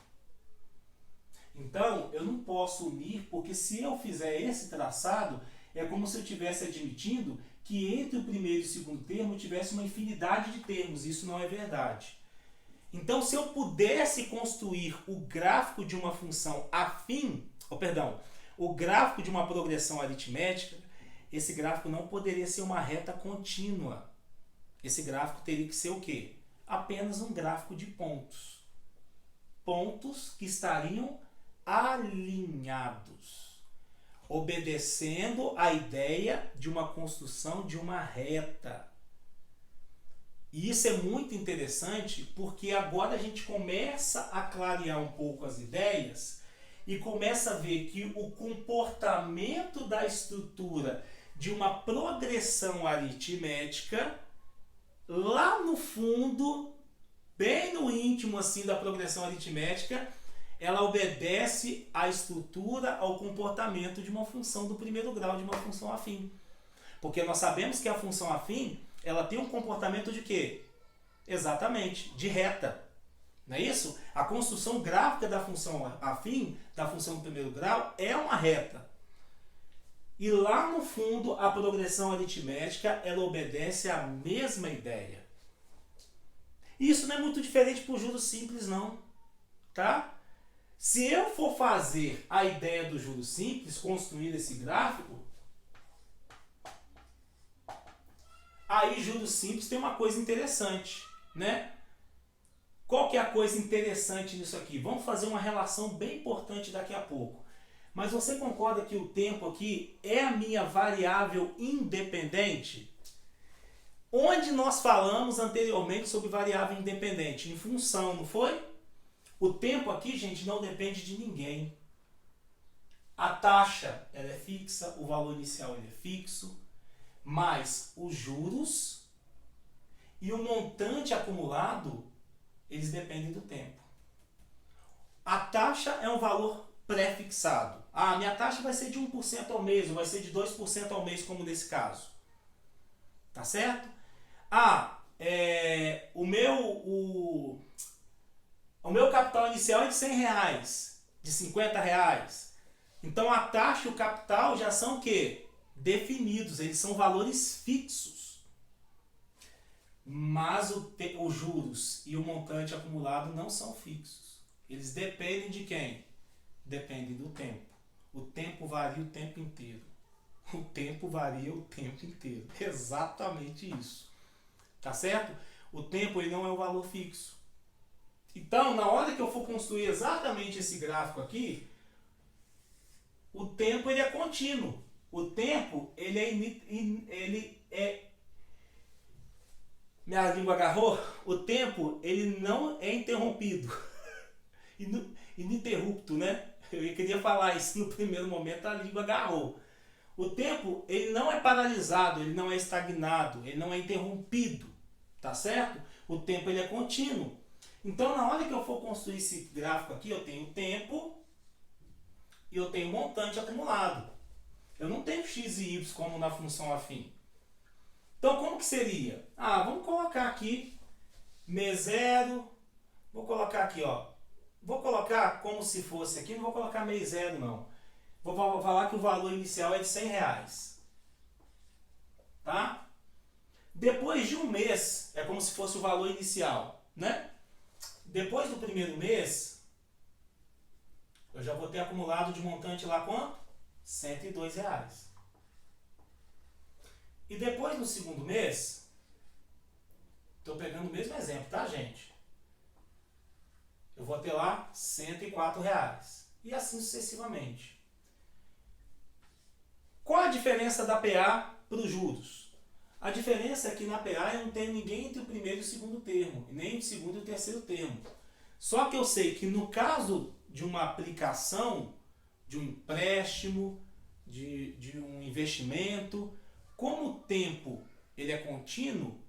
Então, eu não posso unir, porque se eu fizer esse traçado, é como se eu estivesse admitindo que entre o primeiro e o segundo termo tivesse uma infinidade de termos. Isso não é verdade. Então, se eu pudesse construir o gráfico de uma função afim, o gráfico de uma progressão aritmética, esse gráfico não poderia ser uma reta contínua. Esse gráfico teria que ser o quê? Apenas um gráfico de pontos. Pontos que estariam alinhados, obedecendo a ideia de uma construção de uma reta. E isso é muito interessante porque agora a gente começa a clarear um pouco as ideias e começa a ver que o comportamento da estrutura de uma progressão aritmética, lá no fundo, bem no íntimo assim da progressão aritmética, ela obedece à estrutura, ao comportamento de uma função do primeiro grau, de uma função afim. Porque nós sabemos que a função afim, ela tem um comportamento de quê? Exatamente, de reta. Não é isso? A construção gráfica da função afim, da função do primeiro grau, é uma reta. E lá no fundo, a progressão aritmética, ela obedece à mesma ideia. E isso não é muito diferente para o juros simples, não. Tá? Se eu for fazer a ideia do juros simples, construir esse gráfico, aí juros simples tem uma coisa interessante, né? Qual que é a coisa interessante nisso aqui? Vamos fazer uma relação bem importante daqui a pouco. Mas você concorda que o tempo aqui é a minha variável independente? Onde nós falamos anteriormente sobre variável independente? Em função, não foi? O tempo aqui, gente, não depende de ninguém. A taxa ela é fixa, o valor inicial ele é fixo, mas os juros e o montante acumulado, eles dependem do tempo. A taxa é um valor pré-fixado. Ah, minha taxa vai ser de 1% ao mês, ou vai ser de 2% ao mês, como nesse caso. Tá certo? Ah, o meu capital inicial é de R$100, de R$50. Então a taxa e o capital já são o quê? Definidos, eles são valores fixos. Mas os juros e o montante acumulado não são fixos. Eles dependem de quem? Dependem do tempo. O tempo varia o tempo inteiro. O tempo varia o tempo inteiro. Exatamente isso. Tá certo? O tempo ele não é um valor fixo. Então, na hora que eu for construir exatamente esse gráfico aqui, o tempo ele é contínuo. O tempo ele é minha língua agarrou? O tempo ele não é interrompido. Ininterrupto, né? Eu queria falar isso no primeiro momento, a língua agarrou. O tempo ele não é paralisado, ele não é estagnado, ele não é interrompido, tá certo? O tempo ele é contínuo. Então, na hora que eu for construir esse gráfico aqui, eu tenho tempo e eu tenho montante acumulado. Eu não tenho x e y como na função afim. Então, como que seria? Ah, vamos colocar aqui M0, vou colocar aqui, ó. Vou colocar como se fosse aqui, não vou colocar M0 não. Vou falar que o valor inicial é de R$100. Tá? Depois de um mês, é como se fosse o valor inicial, né? Depois do primeiro mês, eu já vou ter acumulado de montante lá quanto? R$102. E depois no segundo mês, estou pegando o mesmo exemplo, tá, gente? Eu vou ter lá R$104. E assim sucessivamente. Qual a diferença da PA para os juros? A diferença é que na PA eu não tenho ninguém entre o primeiro e o segundo termo, e nem o segundo e o terceiro termo. Só que eu sei que no caso de uma aplicação, de um empréstimo, de um investimento, como o tempo ele é contínuo,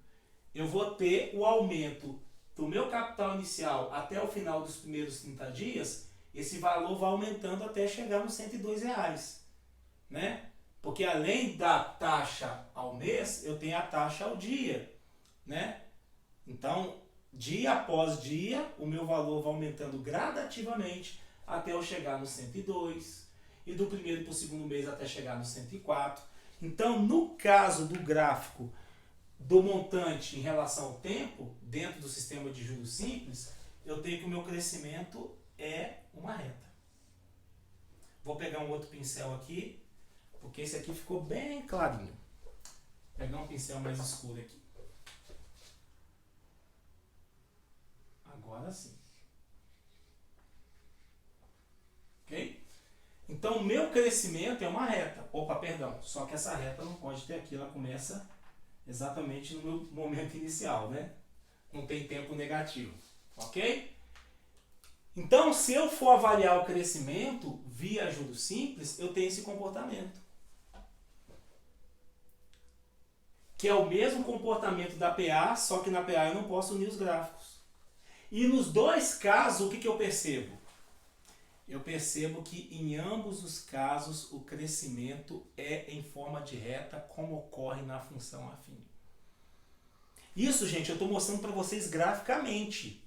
eu vou ter o aumento do meu capital inicial até o final dos primeiros 30 dias, esse valor vai aumentando até chegar nos R$102, né? Porque além da taxa ao mês, eu tenho a taxa ao dia, né? Então, dia após dia, o meu valor vai aumentando gradativamente até eu chegar no 102, e do primeiro para o segundo mês até chegar no 104. Então, no caso do gráfico do montante em relação ao tempo, dentro do sistema de juros simples, eu tenho que o meu crescimento é uma reta. Vou pegar um outro pincel aqui, porque esse aqui ficou bem clarinho. Vou pegar um pincel mais escuro aqui. Agora sim. Ok? Então, o meu crescimento é uma reta. Opa, perdão. Só que essa reta não pode ter aqui. Ela começa exatamente no meu momento inicial, né? Não tem tempo negativo. Ok? Então, se eu for avaliar o crescimento via juros simples, eu tenho esse comportamento. Que é o mesmo comportamento da PA, só que na PA eu não posso unir os gráficos. E nos dois casos, o que eu percebo? Eu percebo que em ambos os casos o crescimento é em forma de reta, como ocorre na função afim. Isso, gente, eu estou mostrando para vocês graficamente,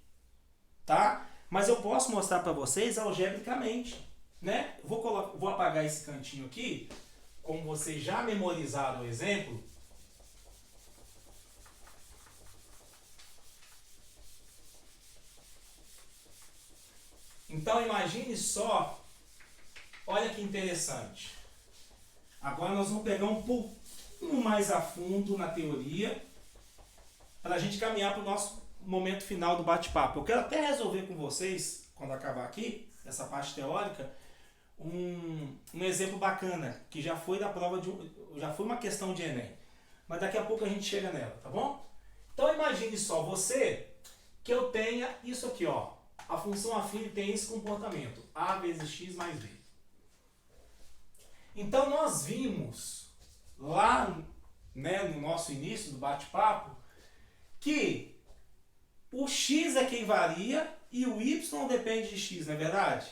tá? Mas eu posso mostrar para vocês algebricamente, né? Vou apagar esse cantinho aqui, como vocês já memorizaram o exemplo. Então imagine só, olha que interessante. Agora nós vamos pegar um pouquinho mais a fundo na teoria, para a gente caminhar para o nosso momento final do bate-papo. Eu quero até resolver com vocês, quando acabar aqui, essa parte teórica, um exemplo bacana, que já foi da prova já foi uma questão de Enem. Mas daqui a pouco a gente chega nela, tá bom? Então imagine só, você, que eu tenha isso aqui, ó. a função afim tem esse comportamento, a vezes x mais b. Então nós vimos lá, né, no nosso início do bate-papo que o x é quem varia e o y depende de x, não é verdade?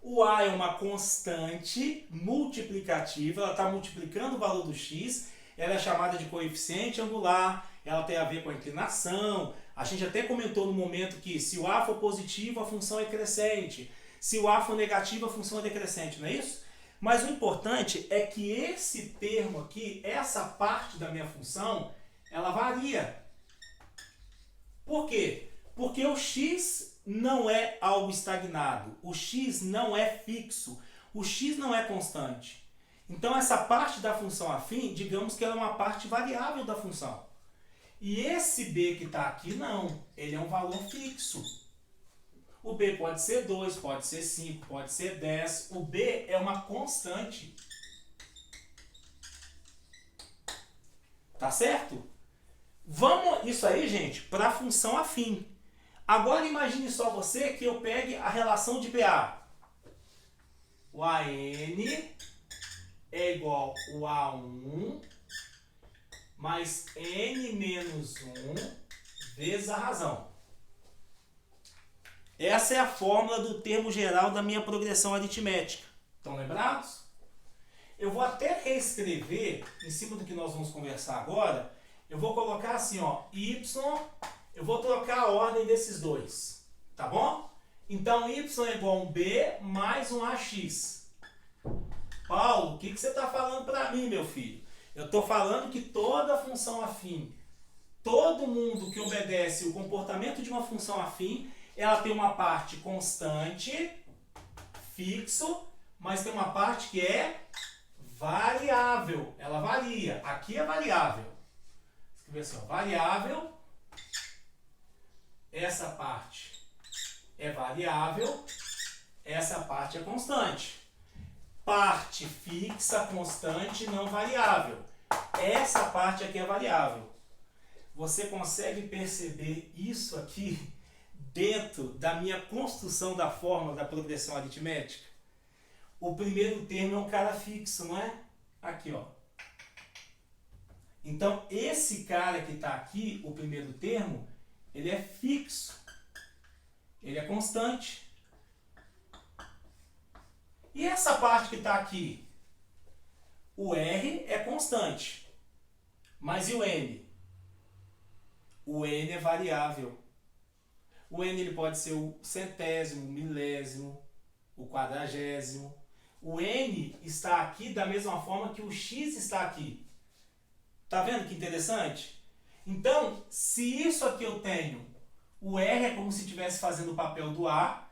O a é uma constante multiplicativa, ela está multiplicando o valor do x, ela é chamada de coeficiente angular, ela tem a ver com a inclinação. A gente até comentou no momento que se o a for positivo, a função é crescente. Se o a for negativo, a função é decrescente, não é isso? Mas o importante é que esse termo aqui, essa parte da minha função, ela varia. Por quê? Porque o x não é algo estagnado, o x não é fixo, o x não é constante. Então essa parte da função afim, digamos que ela é uma parte variável da função. E esse b que está aqui não, ele é um valor fixo. O b pode ser 2, pode ser 5, pode ser 10. O b é uma constante. Tá certo? Vamos, isso aí, gente, para a função afim. Agora imagine só você que eu pegue a relação de PA. O AN é igual ao A1 mais N menos 1 vezes a razão. Essa é a fórmula do termo geral da minha progressão aritmética. Estão lembrados? Eu vou até reescrever, em cima do que nós vamos conversar agora, eu vou colocar assim, ó, y, eu vou trocar a ordem desses dois, tá bom? Então, y é igual a um b mais um ax. Paulo, o que você está falando para mim, meu filho? Eu estou falando que toda função afim, todo mundo que obedece o comportamento de uma função afim, ela tem uma parte constante, fixo, mas tem uma parte que é variável. Ela varia. Aqui é variável. Escrever assim, ó, variável. Essa parte é variável. Essa parte é constante. Parte fixa, constante, não variável. Essa parte aqui é variável. Você consegue perceber isso aqui dentro da minha construção da fórmula da progressão aritmética? O primeiro termo é um cara fixo, não é? Aqui, ó. Então, esse cara que está aqui, o primeiro termo, ele é fixo. Ele é constante. E essa parte que está aqui? O R é constante. Mas e o N? O N é variável. O N ele pode ser o centésimo, o milésimo, o quadragésimo. O N está aqui da mesma forma que o X está aqui. Tá vendo que interessante? Então, se isso aqui eu tenho, o R é como se estivesse fazendo o papel do A,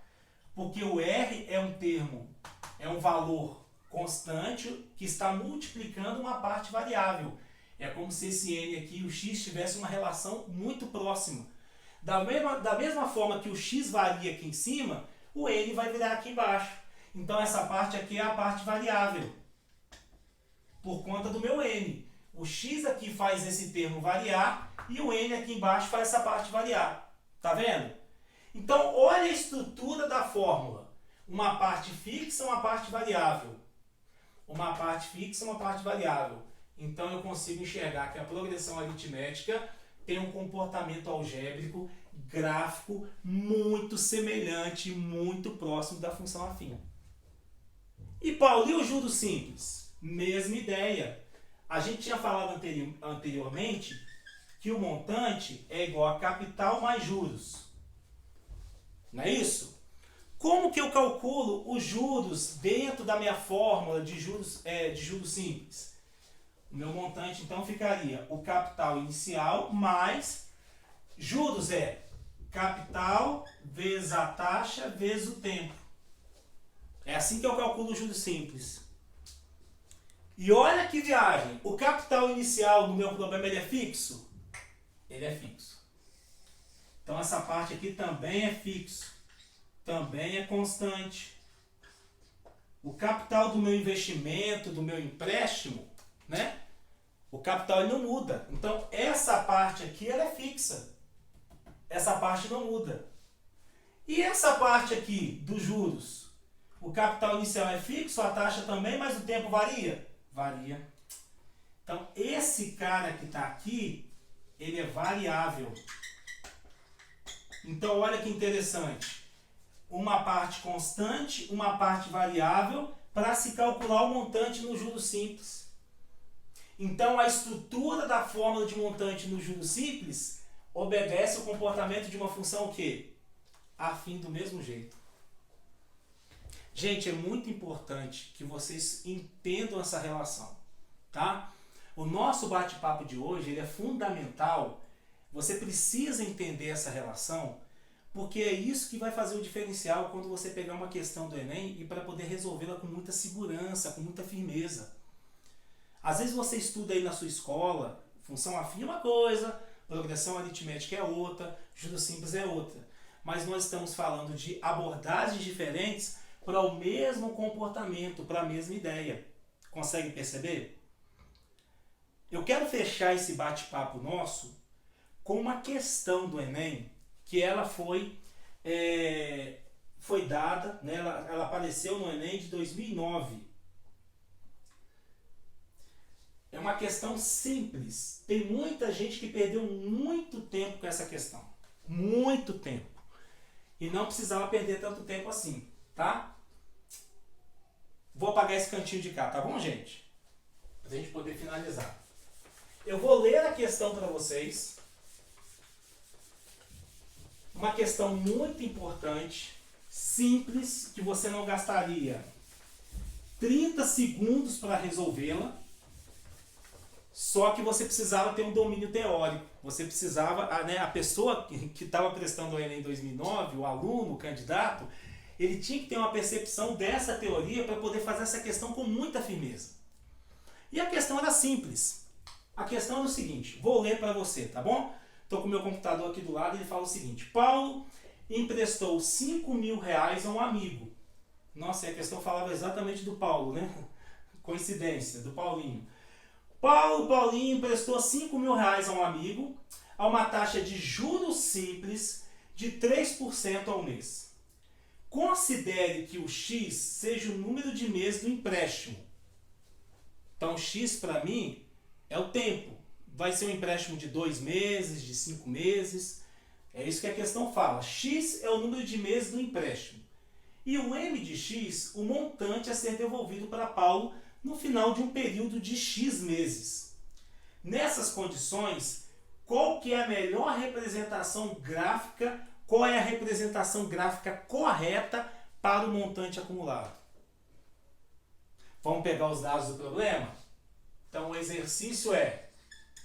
porque o R é um termo, é um valor constante que está multiplicando uma parte variável. É como se esse N aqui e o X tivessem uma relação muito próxima. Da mesma forma que o x varia aqui em cima, o n vai virar aqui embaixo. Então essa parte aqui é a parte variável, por conta do meu n. O x aqui faz esse termo variar e o n aqui embaixo faz essa parte variar. Tá vendo? Então olha a estrutura da fórmula. Uma parte fixa, uma parte variável. Uma parte fixa, uma parte variável. Então eu consigo enxergar que a progressão aritmética tem um comportamento algébrico, gráfico, muito semelhante, muito próximo da função afim. E Paulo, e o juros simples? Mesma ideia. A gente tinha falado anteriormente que o montante é igual a capital mais juros. Não é isso? Como que eu calculo os juros dentro da minha fórmula de juros simples? O meu montante, então, ficaria o capital inicial mais juros é capital vezes a taxa vezes o tempo. É assim que eu calculo os juros simples. E olha que viagem. O capital inicial no meu problema ele é fixo? Ele é fixo. Então, essa parte aqui também é fixo. Também é constante. O capital do meu investimento, do meu empréstimo, né? O capital ele não muda. Então, essa parte aqui ela é fixa. Essa parte não muda. E essa parte aqui dos juros? O capital inicial é fixo, a taxa também, mas o tempo varia? Varia. Então, esse cara que está aqui, ele é variável. Então, olha que interessante. Uma parte constante, uma parte variável, para se calcular o montante no juros simples. Então, a estrutura da fórmula de montante no juros simples obedece ao comportamento de uma função o quê? Afim do mesmo jeito. Gente, é muito importante que vocês entendam essa relação, tá? O nosso bate-papo de hoje ele é fundamental. Você precisa entender essa relação, porque é isso que vai fazer o diferencial quando você pegar uma questão do Enem e para poder resolvê-la com muita segurança, com muita firmeza. Às vezes você estuda aí na sua escola, função afim é uma coisa, progressão aritmética é outra, juros simples é outra. Mas nós estamos falando de abordagens diferentes para o mesmo comportamento, para a mesma ideia. Consegue perceber? Eu quero fechar esse bate-papo nosso com uma questão do Enem, que ela foi dada, né? Ela apareceu no Enem de 2009. É uma questão simples. Tem muita gente que perdeu muito tempo com essa questão. Muito tempo. E não precisava perder tanto tempo assim, tá? Vou apagar esse cantinho de cá, tá bom, gente? Pra gente poder finalizar. Eu vou ler a questão para vocês. Uma questão muito importante, simples, que você não gastaria 30 segundos para resolvê-la. Só que você precisava ter um domínio teórico. Você precisava, a pessoa que estava prestando o Enem em 2009, o aluno, o candidato, ele tinha que ter uma percepção dessa teoria para poder fazer essa questão com muita firmeza. E a questão era simples. A questão era o seguinte, vou ler para você, tá bom? Estou com o meu computador aqui do lado e ele fala o seguinte: Paulo emprestou 5 mil reais a um amigo. Nossa, e a questão falava exatamente do Paulo, né? Coincidência, do Paulinho. Paulinho emprestou 5 mil reais a um amigo a uma taxa de juros simples de 3% ao mês. Considere que o X seja o número de meses do empréstimo. Então, X para mim é o tempo. Vai ser um empréstimo de 2 meses, de 5 meses. É isso que a questão fala. X é o número de meses do empréstimo. E o M de X, o montante a ser devolvido para Paulo no final de um período de X meses. Nessas condições, qual que é a melhor representação gráfica, qual é a representação gráfica correta para o montante acumulado? Vamos pegar os dados do problema? Então o exercício é,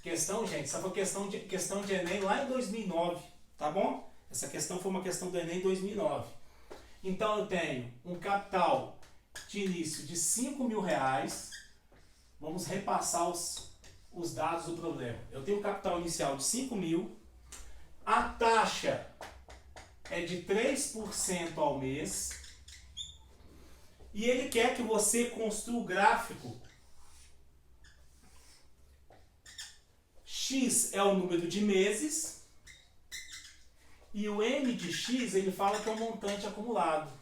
gente, essa foi questão de Enem lá em 2009, tá bom? Essa questão foi uma questão do Enem em 2009. Então eu tenho um capital de início de 5 mil reais. Vamos repassar os dados do problema. Eu tenho um capital inicial de 5 mil. A taxa é de 3% ao mês. E ele quer que você construa o gráfico. X é o número de meses. E o M de X, ele fala que é o montante acumulado.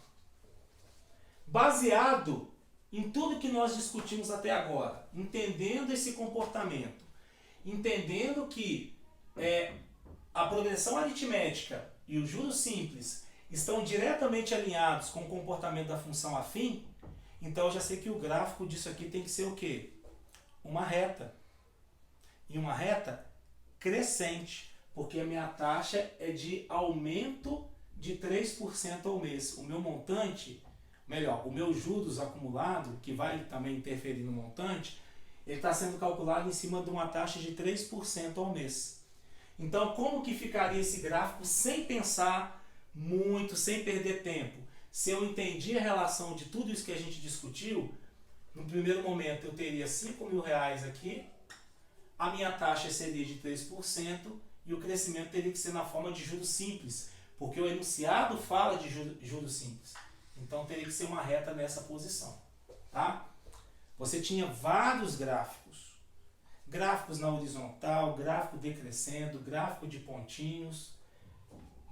Baseado em tudo que nós discutimos até agora, entendendo esse comportamento, entendendo que a progressão aritmética e o juros simples estão diretamente alinhados com o comportamento da função afim, então eu já sei que o gráfico disso aqui tem que ser o quê? Uma reta. E uma reta crescente, porque a minha taxa é de aumento de 3% ao mês. O meu montante, o meu juros acumulado, que vai também interferir no montante, ele está sendo calculado em cima de uma taxa de 3% ao mês. Então, como que ficaria esse gráfico sem pensar muito, sem perder tempo? Se eu entendi a relação de tudo isso que a gente discutiu, no primeiro momento eu teria 5 mil reais aqui, a minha taxa seria de 3% e o crescimento teria que ser na forma de juros simples, porque o enunciado fala de juros simples. Então teria que ser uma reta nessa posição, tá? Você tinha vários gráficos. Gráficos na horizontal, gráfico decrescendo, gráfico de pontinhos.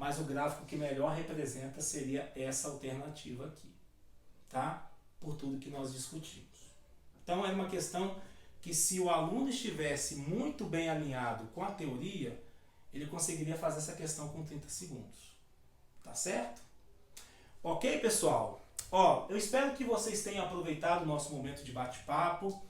mas o gráfico que melhor representa seria essa alternativa aqui, tá? Por tudo que nós discutimos. Então, é uma questão que, se o aluno estivesse muito bem alinhado com a teoria, ele conseguiria fazer essa questão com 30 segundos. Tá certo? Ok, pessoal? Ó, eu espero que vocês tenham aproveitado o nosso momento de bate-papo.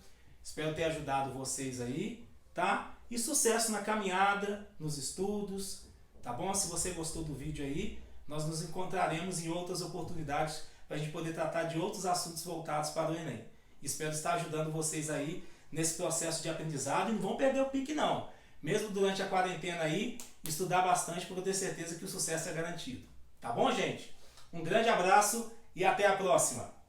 Espero ter ajudado vocês aí, tá? E sucesso na caminhada, nos estudos, tá bom? Se você gostou do vídeo aí, nós nos encontraremos em outras oportunidades para a gente poder tratar de outros assuntos voltados para o Enem. Espero estar ajudando vocês aí nesse processo de aprendizado, e não vão perder o pique não. Mesmo durante a quarentena aí, estudar bastante, porque eu tenho certeza que o sucesso é garantido. Tá bom, gente? Um grande abraço e até a próxima!